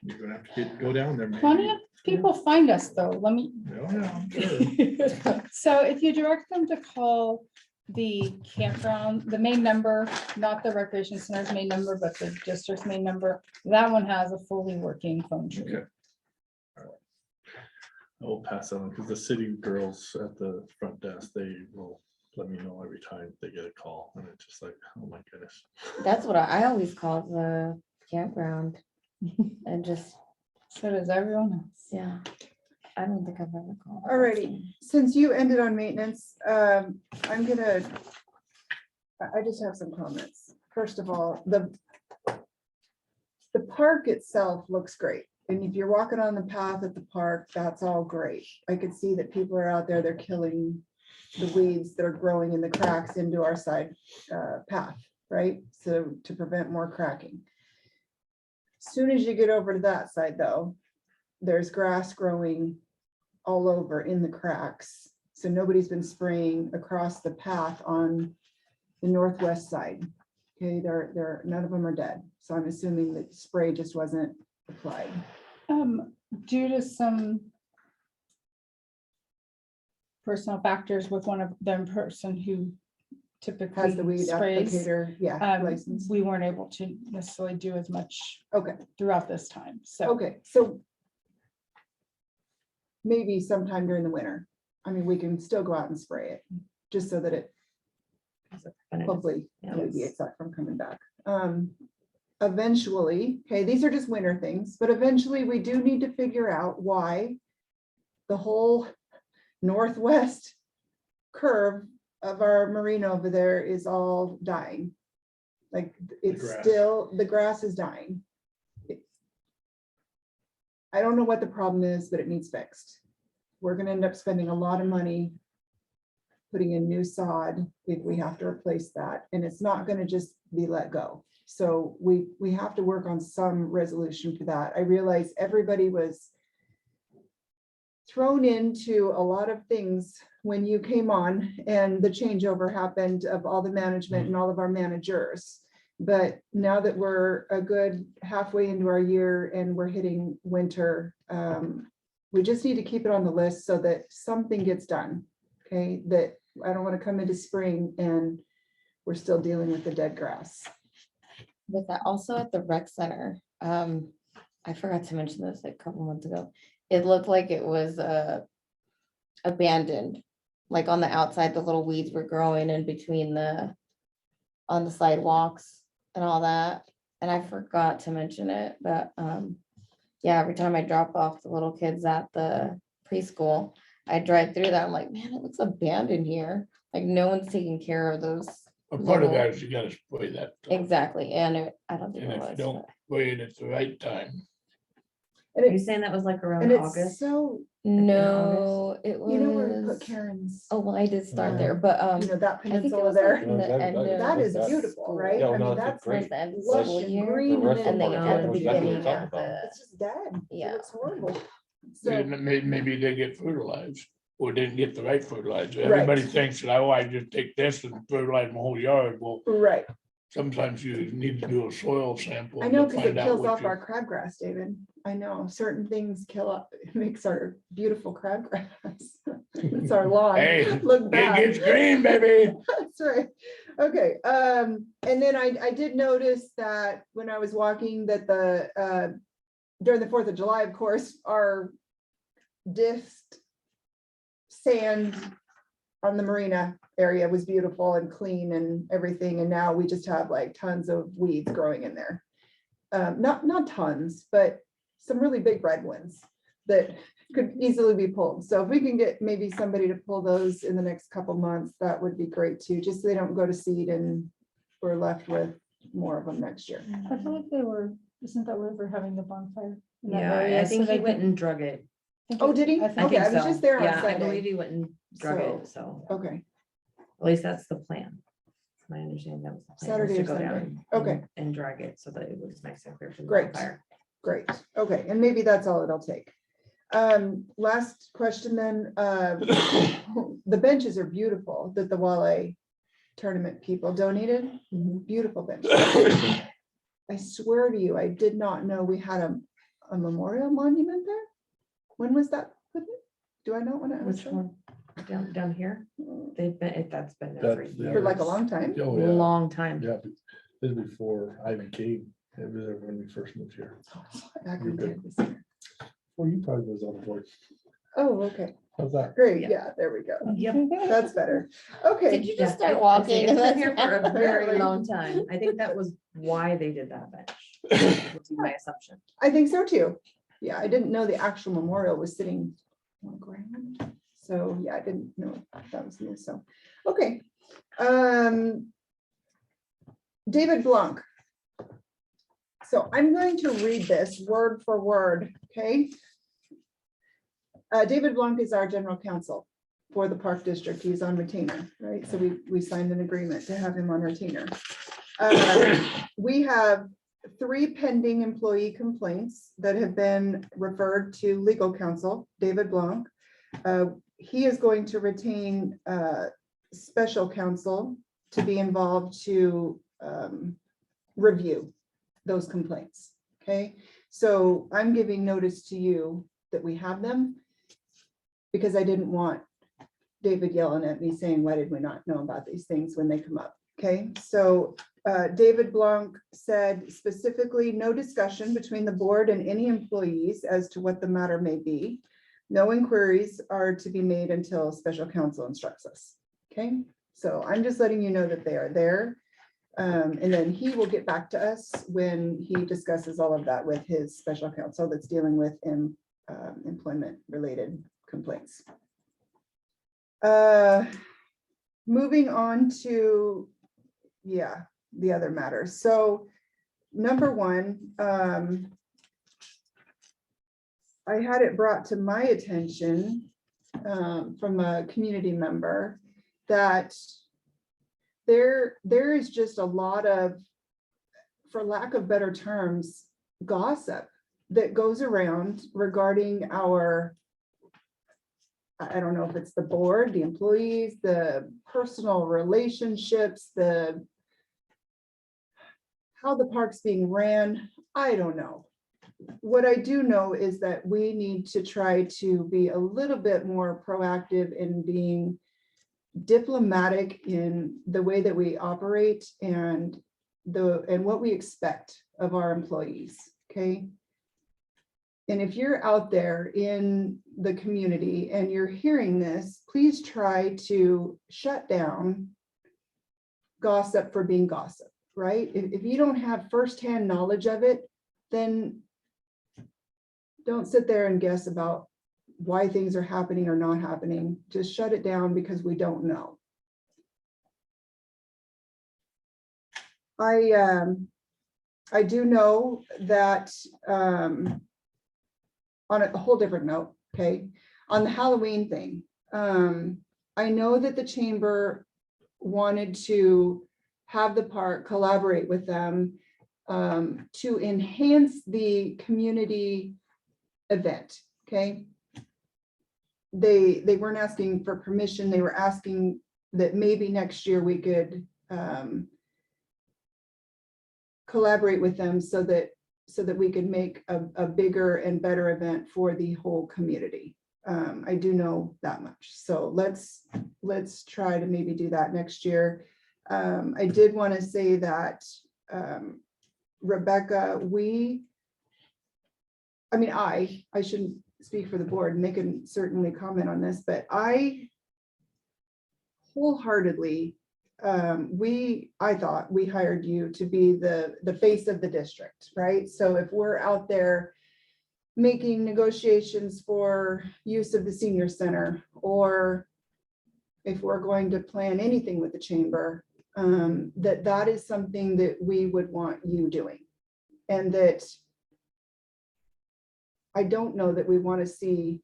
you're gonna have to go down there. Plenty maybe. of people find us though. Let me, Oh, yeah, I'm sure. so if you direct them to call the campground, the main number, not the recreation center's main number, but the district's main number, that one has a fully working phone tree. Okay. All right. I will pass on, because the city girls at the front desk, they will let me know every time they get a call, and it's just like, oh my goodness. That's what I always call the campground. And just, So does everyone else. yeah, I don't think I've ever called. Alrighty, since you ended on maintenance, I just have some comments. First of all, the park itself looks great. And if you're walking on the path at the park, that's all great. I could see that people are out there, they're killing the weeds that are growing in the cracks into our side path, right? So to prevent more cracking. Soon as you get over to that side though, there's grass growing all over in the cracks. So nobody's been spraying across the path on the northwest side. Okay, none of them are dead. So I'm assuming that spray just wasn't applied. Due to some personal factors with one of them person who typically Has the weed sprays, applicator, yeah, license. we weren't able to necessarily do as much Okay, throughout this time. So okay, so maybe sometime during the winter. I mean, we can still go out and spray it, just so that it hopefully Yeah. alleviates that from coming back. Eventually, okay, these are just winter things, but eventually we do need to figure out why the whole northwest curve of our marina over there is all dying. Like, it's grass. still, the grass is dying. I don't know what the problem is, but it needs fixed. We're gonna end up spending a lot of money putting in new sod if we have to replace that, and it's not gonna just be let go. So we have to work on some resolution for that. I realize everybody was thrown into a lot of things when you came on and the changeover happened of all the management and all of our managers. But now that we're a good halfway into our year and we're hitting winter, we just need to keep it on the list so that something gets done. Okay, that I don't want to come into spring and we're still dealing with the dead grass. With that, also at the rec center, I forgot to mention this a couple months ago. It looked like it was abandoned, like on the outside, the little weeds were growing in between on the sidewalks and all that. And I forgot to mention it, but yeah, every time I drop off the little kids at the preschool, I drive through that. I'm like, man, it looks abandoned here. Like no one's taking care of those A part of little- that is you gotta spray that. Exactly, and I don't think And it if you was. don't but- spray it at the right time, And Are you it's, saying that was like around and it's August? so, No, it you know where we was, put Karen's, oh, well, I did start Yeah. there, but, you know, that I think it peninsula was there. like in the That- end that- of. That is that's- beautiful, right? Yeah, I no, mean, that's that's great. Towards the end of the lush school and year, green, The rest of and them they, are at the exactly what you're beginning talking of about. the, it's just dead. Yeah. It looks horrible. then So, maybe they get fertilized or didn't get the right fertilizer. Right. Everybody thinks that, oh, I just take this and fertilize my whole yard. Well, right. sometimes you need to do a soil sample. I know, to because it find out kills what off you- our crabgrass, David. I know, certain things kill up, it makes our beautiful crabgrass. It's our lawn. Hey, Look it bad. gets green, baby. That's right. Okay, and then I did notice that when I was walking that the, during the 4th of July, of course, our disc sand on the marina area was beautiful and clean and everything, and now we just have like tons of weeds growing in there. Not tons, but some really big red ones that could easily be pulled. So if we can get maybe somebody to pull those in the next couple months, that would be great too, just so they don't go to seed and we're left with more of them next year. I feel like they were, isn't that where we're having the bonfire? in that Yeah, area? I So think he they went can- and drug it. think Oh, it- did he? I I think- Okay, think I was so. just there on Yeah, I Sunday. believe he went and drug it, so Okay, at least that's the plan. My understanding that was the plan, was Saturday to or go down Sunday. and- Okay. And drag it so that it was nice and clear from the Great. bonfire. great. Okay, and maybe that's all it'll take. Last question then, the benches are beautiful that the walleye tournament people donated, beautiful benches. I swear to you, I did not know we had a memorial monument there. When was that put in? Do I know when it was? Which one? Down here? They've been, that's been there for That's- yeah. For like a years. long time? Oh, yeah, Long time. yeah, this is before I even came, it was there when we first moved here. Back You're in good. Texas. Well, you probably was on the board, Oh, okay, how's that? great, Yeah. yeah, there we go. Yep. That's better. Okay. Did you just Yeah, start I walking? say and It's been that's- here for a very Apparently. long time. I think that was why they did that bench. Would be my assumption. I think so too. Yeah, I didn't know the actual memorial was sitting on the ground. So, yeah, I didn't know that was new, so, okay. David Blanc. So I'm going to read this word for word, okay? David Blanc is our general counsel for the Park District. He's on retainer, right? So we signed an agreement to have him on retainer. We have 3 pending employee complaints that have been referred to legal counsel, David Blanc. He is going to retain special counsel to be involved to review those complaints, okay? So I'm giving notice to you that we have them because I didn't want David yelling at me saying, why did we not know about these things when they come up? Okay, so David Blanc said specifically, no discussion between the board and any employees as to what the matter may be. No inquiries are to be made until special counsel instructs us. Okay, so I'm just letting you know that they are there. And then he will get back to us when he discusses all of that with his special counsel that's dealing with employment related complaints. Moving on to, yeah, the other matters. So number 1, I had it brought to my attention from a community member that there is just a lot of, for lack of better terms, gossip that goes around regarding our, I don't know if it's the board, the employees, the personal relationships, how the park's being ran. I don't know. What I do know is that we need to try to be a little bit more proactive in being diplomatic in the way that we operate and what we expect of our employees, okay? And if you're out there in the community and you're hearing this, please try to shut down gossip for being gossip, right? If you don't have firsthand knowledge of it, then don't sit there and guess about why things are happening or not happening. Just shut it down because we don't know. I do know that, on a whole different note, okay, on the Halloween thing, I know that the chamber wanted to have the park collaborate with them to enhance the community event, okay? They weren't asking for permission, they were asking that maybe next year we could collaborate with them so that we could make a bigger and better event for the whole community. I do know that much, so let's try to maybe do that next year. I did want to say that, Rebecca, I shouldn't speak for the board, and they can certainly comment on this, but I wholeheartedly, I thought we hired you to be the face of the district, right? So if we're out there making negotiations for use of the senior center, or if we're going to plan anything with the chamber, that is something that we would want you doing. And that I don't know that we want to see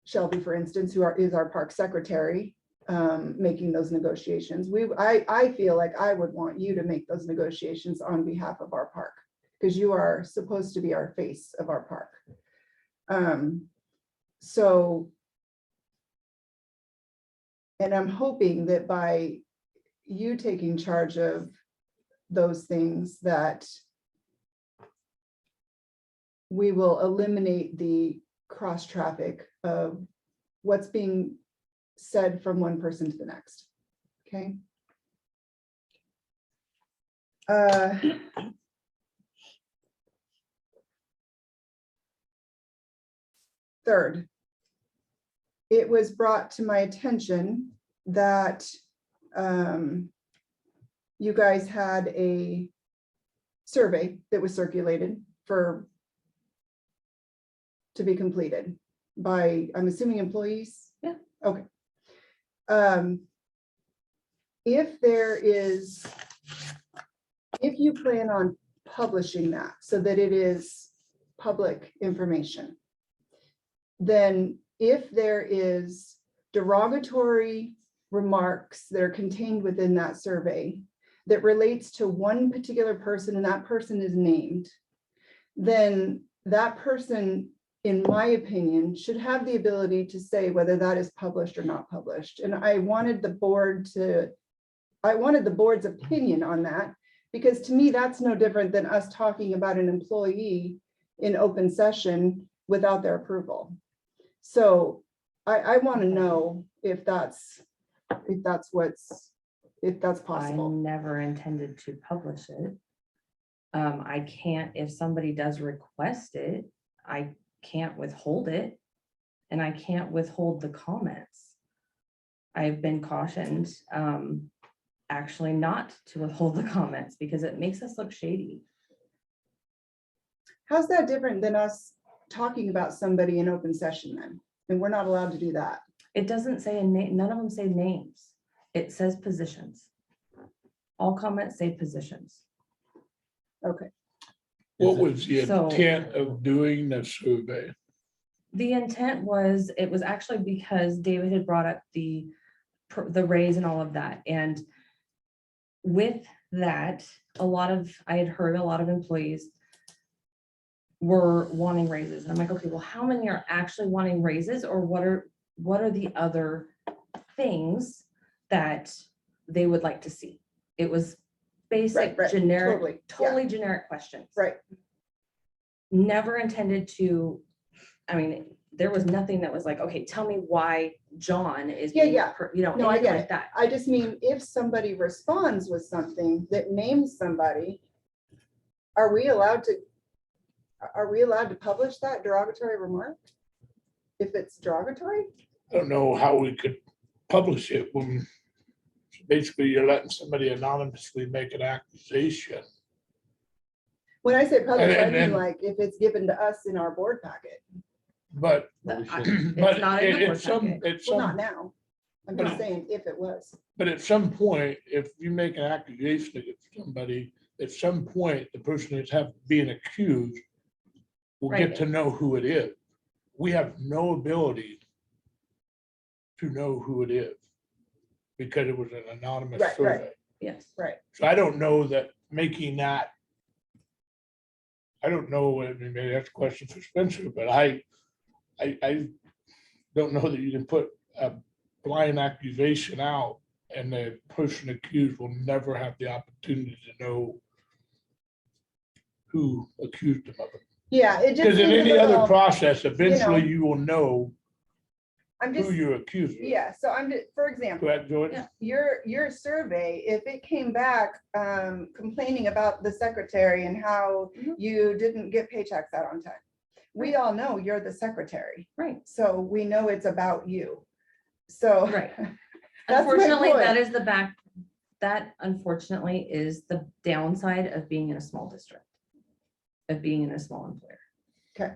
Shelby, for instance, is our park secretary, making those negotiations. I feel like I would want you to make those negotiations on behalf of our park, because you are supposed to be our face of our park. So, and I'm hoping that by you taking charge of those things, that we will eliminate the cross traffic of what's being said from one person to the next. Okay. Third, it was brought to my attention that you guys had a survey that was circulated to be completed by, I'm assuming, employees? Yeah. Okay. If you plan on publishing that so that it is public information, then if there is derogatory remarks that are contained within that survey that relates to one particular person and that person is named, then that person, in my opinion, should have the ability to say whether that is published or not published. And I wanted the board's opinion on that, because to me, that's no different than us talking about an employee in open session without their approval. So I want to know if that's possible. I never intended to publish it. I can't, if somebody does request it, I can't withhold it, and I can't withhold the comments. I've been cautioned, actually not to withhold the comments because it makes us look shady. How's that different than us talking about somebody in open session then? And we're not allowed to do that. It doesn't say a name, none of them say names. It says positions. All comments say positions. Okay. What was the So- intent of doing the survey? The intent was, it was actually because David had brought up the raise and all of that. And with that, I had heard a lot of employees were wanting raises. And I'm like, okay, well, how many are actually wanting raises, or what are the other things that they would like to see? It was basic, Right, generic, totally, yeah. generic questions. Right. Never intended to, I mean, there was nothing that was like, okay, tell me why John is. Yeah, being yeah. You know, No, I anything get like it. that. I just mean, if somebody responds with something that names somebody, are we allowed to publish that derogatory remark? If it's derogatory? I don't know how we could publish it when basically you're letting somebody anonymously make an accusation. When I say publish, I And- mean and- like if it's given to us in our board packet. But, But we I- shouldn't. but not in the board it's some, packet. it's Well, not some, now. I'm just saying if it was. But at some point, if you make an accusation against somebody, at some point, the person that's being accused will get Right. to know who it is. We have no ability to know who it is because it was an anonymous Right, right. survey. Yes. So I don't know that making that. I don't know, I mean, maybe that's a question for Spencer, but I don't know that you can put a blind accusation out and the person accused will never have the opportunity to know who accused them of it. Yeah, it just. Because in seems a any other little- process, eventually you will know I'm who just, you're accused of. yeah, so I'm just, for example, Correct, Jordan? Yeah. your survey, if it came back complaining about the secretary and how Mhm. you didn't get paychecks out on time. We all know you're the secretary, Right, so we know it's about you. So. right. That's my Unfortunately, that point. is that unfortunately is the downside of being in a small district. Of being in a small employer. Okay.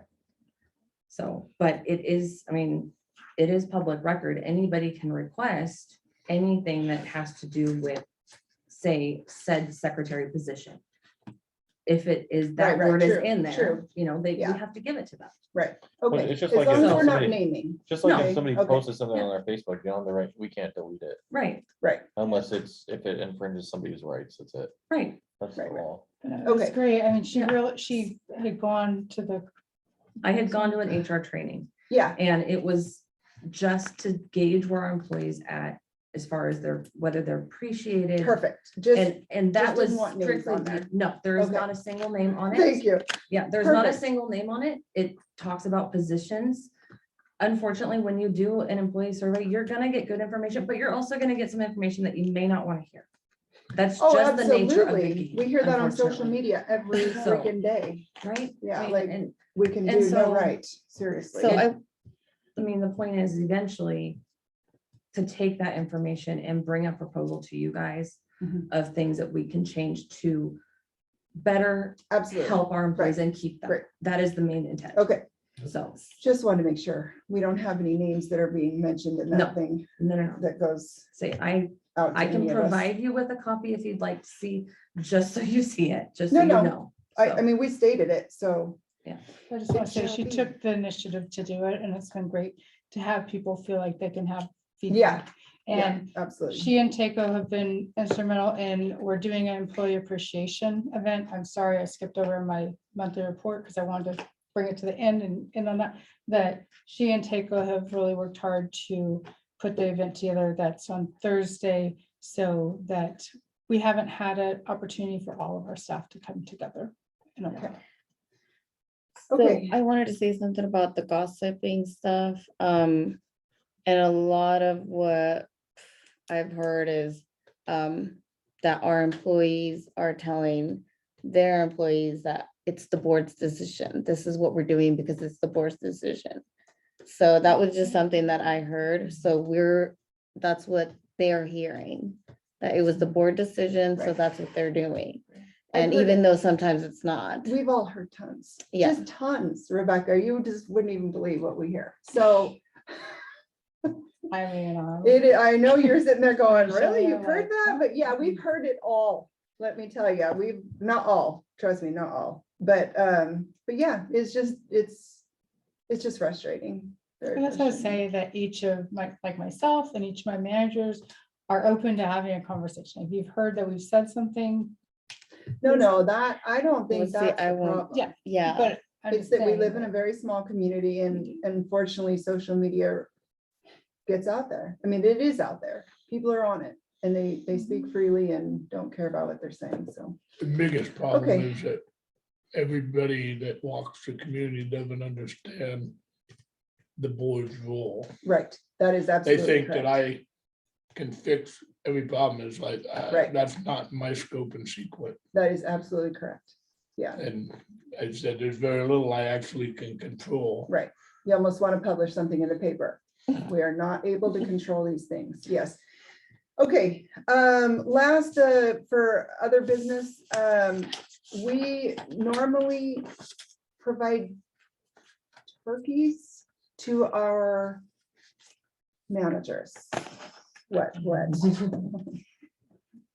So, but it is, I mean, it is public record. Anybody can request anything that has to do with, say, said secretary position. If it is, that Right, word is true, in there, true. you know, we Yeah. have to give it to them. Right, But okay, it's just as like long if as we're not somebody- naming, Just like No. if somebody Okay. posted something on our Facebook, you know, the right, we can't delete it Right, right, unless if it infringes somebody's rights, that's it. right. That's the Right, right. law. It was Okay. great. I mean, she Yeah. really, she had gone to the, I had gone to an HR training yeah, and it was just to gauge where our employees at as far as whether they're appreciated. perfect, just, And that just didn't was want names on strictly, there. no, there is Okay. not a single name on thank it. you, Yeah, there's not a Perfect. single name on it. It talks about positions. Unfortunately, when you do an employee survey, you're gonna get good information, but you're also gonna get some information that you may not want to hear. That's oh, just the nature of the absolutely, game. we hear that on social unfortunately. media every So- freaking day, Right? Yeah, I mean, like- and we can And do no so- right, seriously. So I mean, the point is eventually to take that information and bring a proposal to you guys Mhm. of things that we can change to better Absolutely, help our employees and keep them. Right. That is the main intent. okay, So, just wanted to make sure, we don't have any names that are being mentioned in No. that thing no. that goes Say, I out to can any of us. provide you with a copy if you'd like to see, just so you see it, just No, so you no. know. I So, mean, we stated it, so, I just want to say, It shall she be. took the initiative to do it, and it's been great to have people feel like they can have yeah, feedback. yeah, And absolutely. she and Takeo have been instrumental in, we're doing an employee appreciation event. I'm sorry, I skipped over my monthly report because I wanted to bring it to the end and on that she and Takeo have really worked hard to put the event together. That's on Thursday, so that we haven't had an opportunity for all of our staff to come together. in a while. So Okay. I wanted to say something about the gossiping stuff. And a lot of what I've heard is that our employees are telling their employees that it's the board's decision. This is what we're doing because it's the board's decision. So that was just something that I heard. So that's what they're hearing, that it was the board decision, so Right. that's what they're doing. I've And heard even it. though sometimes it's not. We've all heard tons, Yeah. just tons, Rebecca, you just wouldn't even believe what we hear, so. I mean, I know you're sitting there going, So really, you're you've heard like, that, but yeah, we've heard it all, let me tell you, we've, not all, trust me, not all, but yeah, it's just frustrating. Very I just want to frustrating. say that each of like myself and each of my managers are open to having a conversation. If you've heard that we've said something, No, that, I don't think Well, see, that's I the won't- problem. yeah, Yeah. but. I'm It's just that we saying live in a that- very small community and unfortunately, social media gets out there. I mean, it is out there. People are on it and they speak freely and don't care about what they're saying, so. The biggest problem Okay. is that everybody that walks the community doesn't understand the board's role. Right, that is They absolutely think that correct. I can fix every problem. It's like, Right. that's not my scope and sequence. That is absolutely correct. Yeah, And I said, there's very little I actually can control. right. You almost want to publish something in the paper. We are not able to control these things. Yes. Okay, last, for other business, we normally provide turkeys to our managers. What?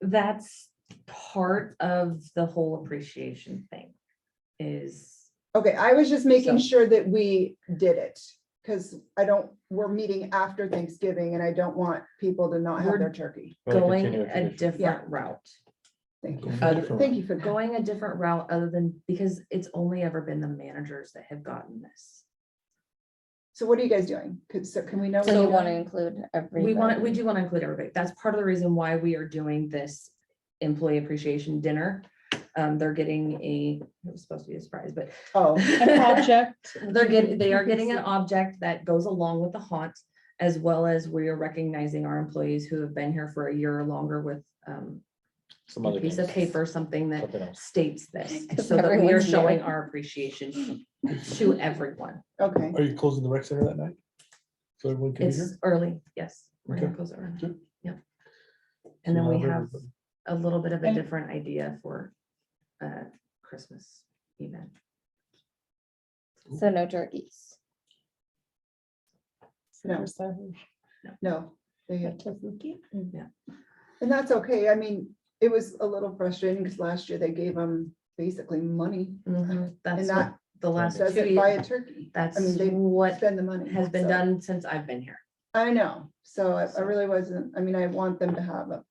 That's part of the whole appreciation thing is, Okay, I was just making So- sure that we did it, because we're meeting after Thanksgiving and I don't want people to not have We're- their turkey. Wanna going continue a tradition? different route. Thank you. Different Thank you for going. Going a different route other than, because it's only ever been the managers that have gotten this. So what are you guys doing? Can we know? So you want to include everybody? We do want to include everybody. That's part of the reason why we are doing this employee appreciation dinner. They're getting it was supposed to be a surprise, but Oh, An object. they are getting an object that goes along with the haunt, as well as we are recognizing our employees who have been here for a year or longer with Some a other piece of things. paper, something that Something else. states this, 'Cause so that we are everyone's showing here. our appreciation to everyone. okay. Are you closing the rec center that night? So everyone can be here? It's early, yes. We're gonna Okay. close it early. Good. Yeah. So And then you'll we have everybody. a little bit of a And- different idea for Christmas event. So no turkeys. No. No. they- And that's okay. I mean, it was a little frustrating because last year they gave them basically money. That's And what that the last doesn't 2 buy years, a turkey. that's I mean, they what spend the money. has been so- done since I've been here. I know. So I really wasn't, I mean, I want them to have a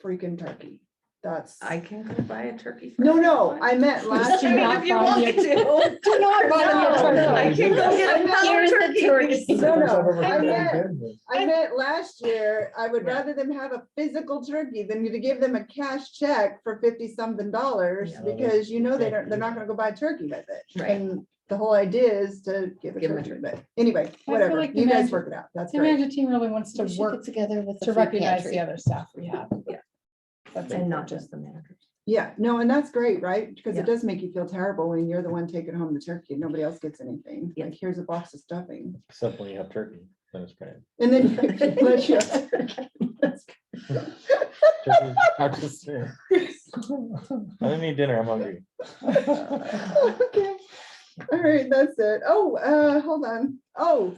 freaking turkey. That's. I can go buy a turkey. for No, you. I meant last do year. not If you buy want me me to. Do not buy me a No, turkey. I can go get a pound Here's of the turkey. turkey. No, First I've no, ever I heard that meant, again. I meant last year, I would Yeah. rather them have a physical turkey than to give them a cash check for 50 something dollars, Yeah. because you know they're not gonna go buy a turkey with it. Right. And the whole idea is to give a Give 'em a turkey, but anyway, feel whatever, like the you guys manager- work it out, that's The great. management team really wants to We should work get together with the to food recognize pantry. the other staff we have. Yeah. That's And not important. just the managers. Yeah, no, and that's great, right? Because Yeah. it does make you feel terrible when you're the one taking home the turkey and nobody else gets anything. Yeah. Like, here's a box of stuffing. Except when you have turkey, then it's great. And then let you have turkey. That's Turkey- I'm just saying. I didn't need dinner, I'm hungry. Okay. All right, that's it. Oh, hold on. Oh,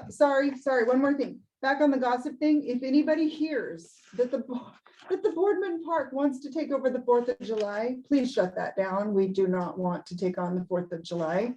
sorry, one more thing. Back on the gossip thing, if anybody hears that the Boardman Park wants to take over the 4th of July, please shut that down. We do not want to take on the 4th of July.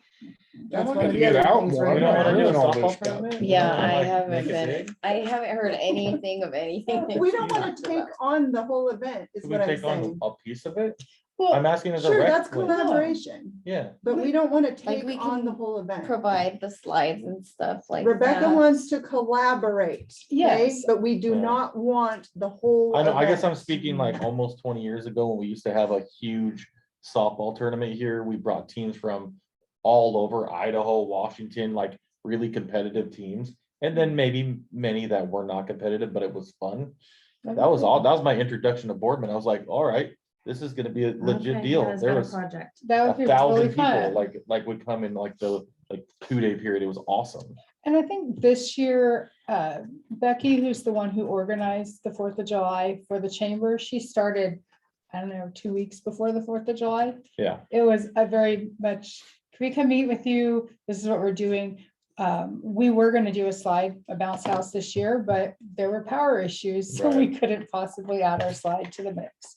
That's want one to of the get other out things more. right We don't now. wanna do Doing all a this softball stuff. tournament? Yeah, Like, I make haven't it been, big? I haven't heard anything of anything. that We you don't want talked to take about. on the whole event, is Can we what I'm take on saying. a piece of it? Well, I'm asking as a Sure, rec. that's like, collaboration, Yeah, but we don't want to Like, take we on the can whole event. Provide the slides and stuff like Rebecca that. wants to collaborate, okay? Yes. But we do Yeah. not want the whole. I know, I guess I'm event. speaking like almost 20 years ago when we used to have a huge softball tournament here. We brought teams from all over Idaho, Washington, like really competitive teams. And then maybe many that were not competitive, but it was fun. That was all, that was my introduction to Boardman. I was like, all right, this is gonna be a legit Okay, deal. yeah, it's There been a was project. That would be 1,000 really people fun. like would come in like the 2-day period. It was awesome. And I think this year, Becky, who's the one who organized the 4th of July for the chamber, she started, I don't know, 2 weeks before the 4th of July. Yeah. It was a very much, can we come meet with you? This is what we're doing. We were gonna do a bounce house this year, but there were power issues, so we couldn't possibly add our slide to the mix.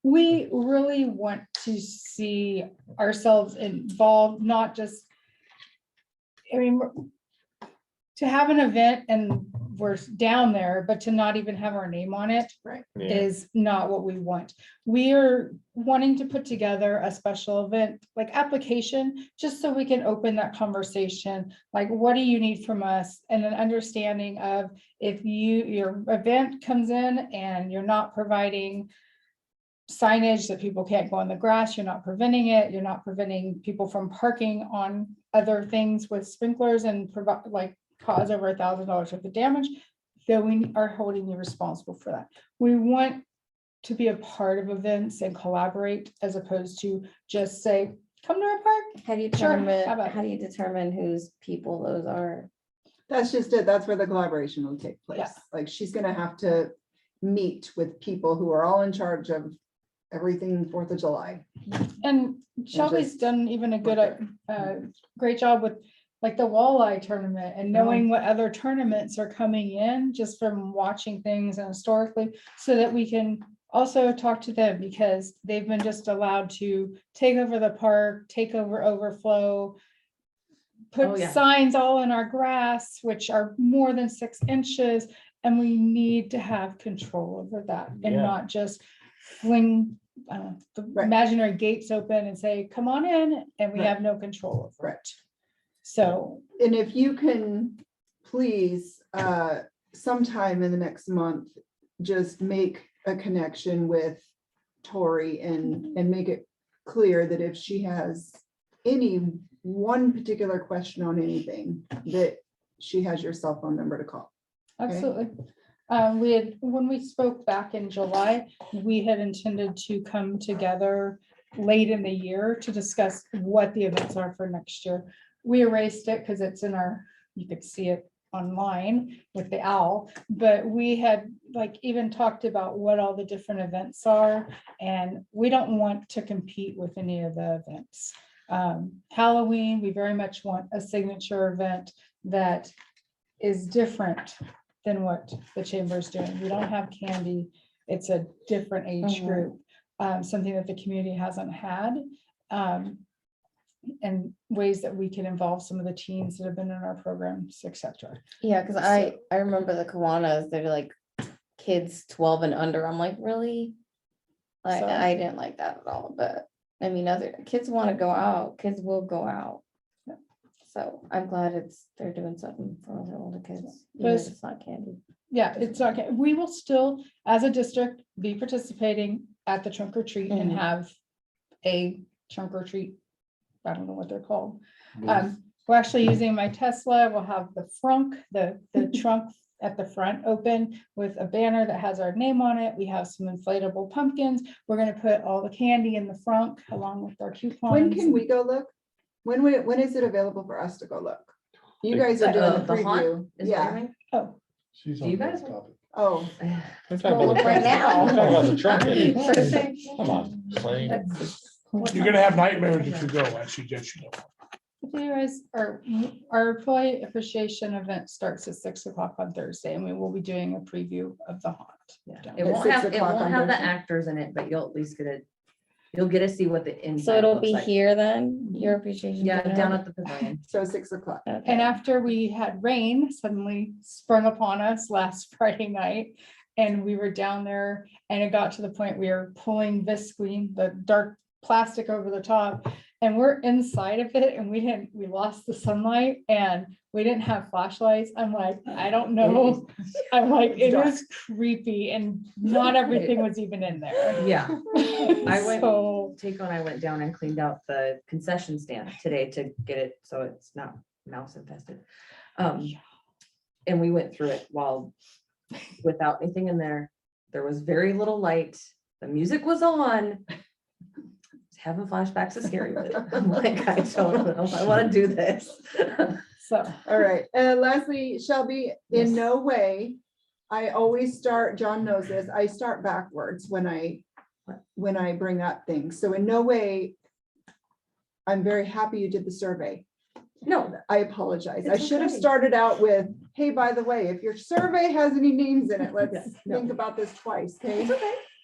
We really want to see ourselves involved, not just, I mean, to have an event and we're down there, but to not even have our name on it Yeah. is not what we want. We are wanting to put together a special event, like application, just so we can open that conversation. Like, what do you need from us? And an understanding of if your event comes in and you're not providing signage that people can't go on the grass, you're not preventing it, you're not preventing people from parking on other things with sprinklers and provide, like, cause over $1,000 worth of damage, then we are holding you responsible for that. We want to be a part of events and collaborate as opposed to just say, come to our park. How do you Sure, determine, how about how do you determine whose people those are? That's just it. That's where the collaboration will take place. Yeah. Like, she's gonna have to meet with people who are all in charge of everything 4th of July. And Shelby's just done even a good, work great job with like the walleye tournament and knowing what other tournaments are coming in just from watching things and historically, so that we can also talk to them, because they've been just allowed to take over the park, take over overflow, Oh, put yeah. signs all in our grass, which are more than 6 inches, and we need to have control over that and Yeah. not just fling the Right. imaginary gates open and say, come on in, and we Right. have no control over Right. it. So, And if you can, please, sometime in the next month, just make a connection with Tori and make it clear that if she has any one particular question on anything, that she has your cell phone number to call. absolutely. When we spoke back in July, we had intended to come together late in the year to discuss what the events are for next year. We erased it because it's in our, you could see it online with the owl, but we had like even talked about what all the different events are, and we don't want to compete with any of the events. Halloween, we very much want a signature event that is different than what the chamber is doing. We don't have candy. It's a different age Mhm. group, something that the community hasn't had. And ways that we can involve some of the teens that have been in our programs, et cetera. Yeah, because I remember the Kiwanis, they're like kids 12 and under. I'm like, really? Like, So- I didn't like that at all, but I mean, other kids want to go out, kids will go out. So I'm glad they're doing something for the older kids, even if But it's not candy. Yeah, it's okay. We will still, as a district, be participating at the trunk or treat and Mhm. have a trunk or treat. I don't know what they're called. We're actually using my Tesla. We'll have the frunk, the trunk at the front open with a banner that has our name on it. We have some inflatable pumpkins. We're gonna put all the candy in the frunk along with our coupons. When can we go look? When is it available for us to go look? You guys are doing the The haunt preview. is what you Yeah. mean? Oh, She's Do on you that guys- topic. Oh, We're talking about Well, the right trunk. now. We're talking about the trunk. First thing. Come on, plain. You're gonna have nightmares if you go, I suggest you don't. there is, our employee appreciation event starts at 6 o'clock on Thursday, and we will be doing a preview of the haunt. Yeah. down It there. won't 6 have, it o'clock won't on have the Thursday. actors in it, but you'll at least you'll get to see what the inside. So it'll looks be like. here then, your appreciation. Yeah, dinner? down at the pavilion. so 6 o'clock. Okay. And after we had rain suddenly sprung upon us last Friday night, and we were down there, and it got to the point we were pulling visqueen, the dark plastic over the top, and we're inside of it, and we lost the sunlight, and we didn't have flashlights. I'm like, I don't know. I'm like, It's it dark. is creepy, and not everything was even in there. Yeah, I went, So, Takeo and I went down and cleaned out the concession stand today to get it so it's not mouse infested. And we went through it without anything in there. There was very little light. The music was on. Having flashbacks is scary, but I'm like, I don't know if I want to do this. so, All right. Lastly, Shelby, in Yes. no way, I always start, John knows this, I start backwards when I bring up things. So in no way, I'm very happy you did the survey. No, I apologize. I It's should have okay. started out with, hey, by the way, if your survey has any names in it, let's No. think about this twice, okay?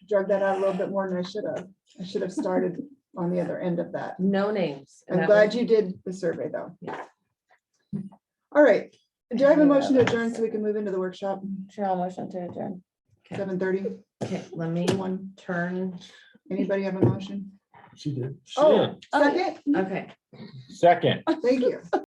Drug that out a little bit more than I should have. I should have started on the other end of that. no names. And I'm that glad was- you did the survey, though. Yeah. All right. Do I have a knew motion to that was- adjourn so we can move into the workshop? Sure, I'll motion to adjourn. Okay. 7:30. Okay, let me turn, Anybody have a motion? She did. Oh, Sure. second? okay. Second. Thank you.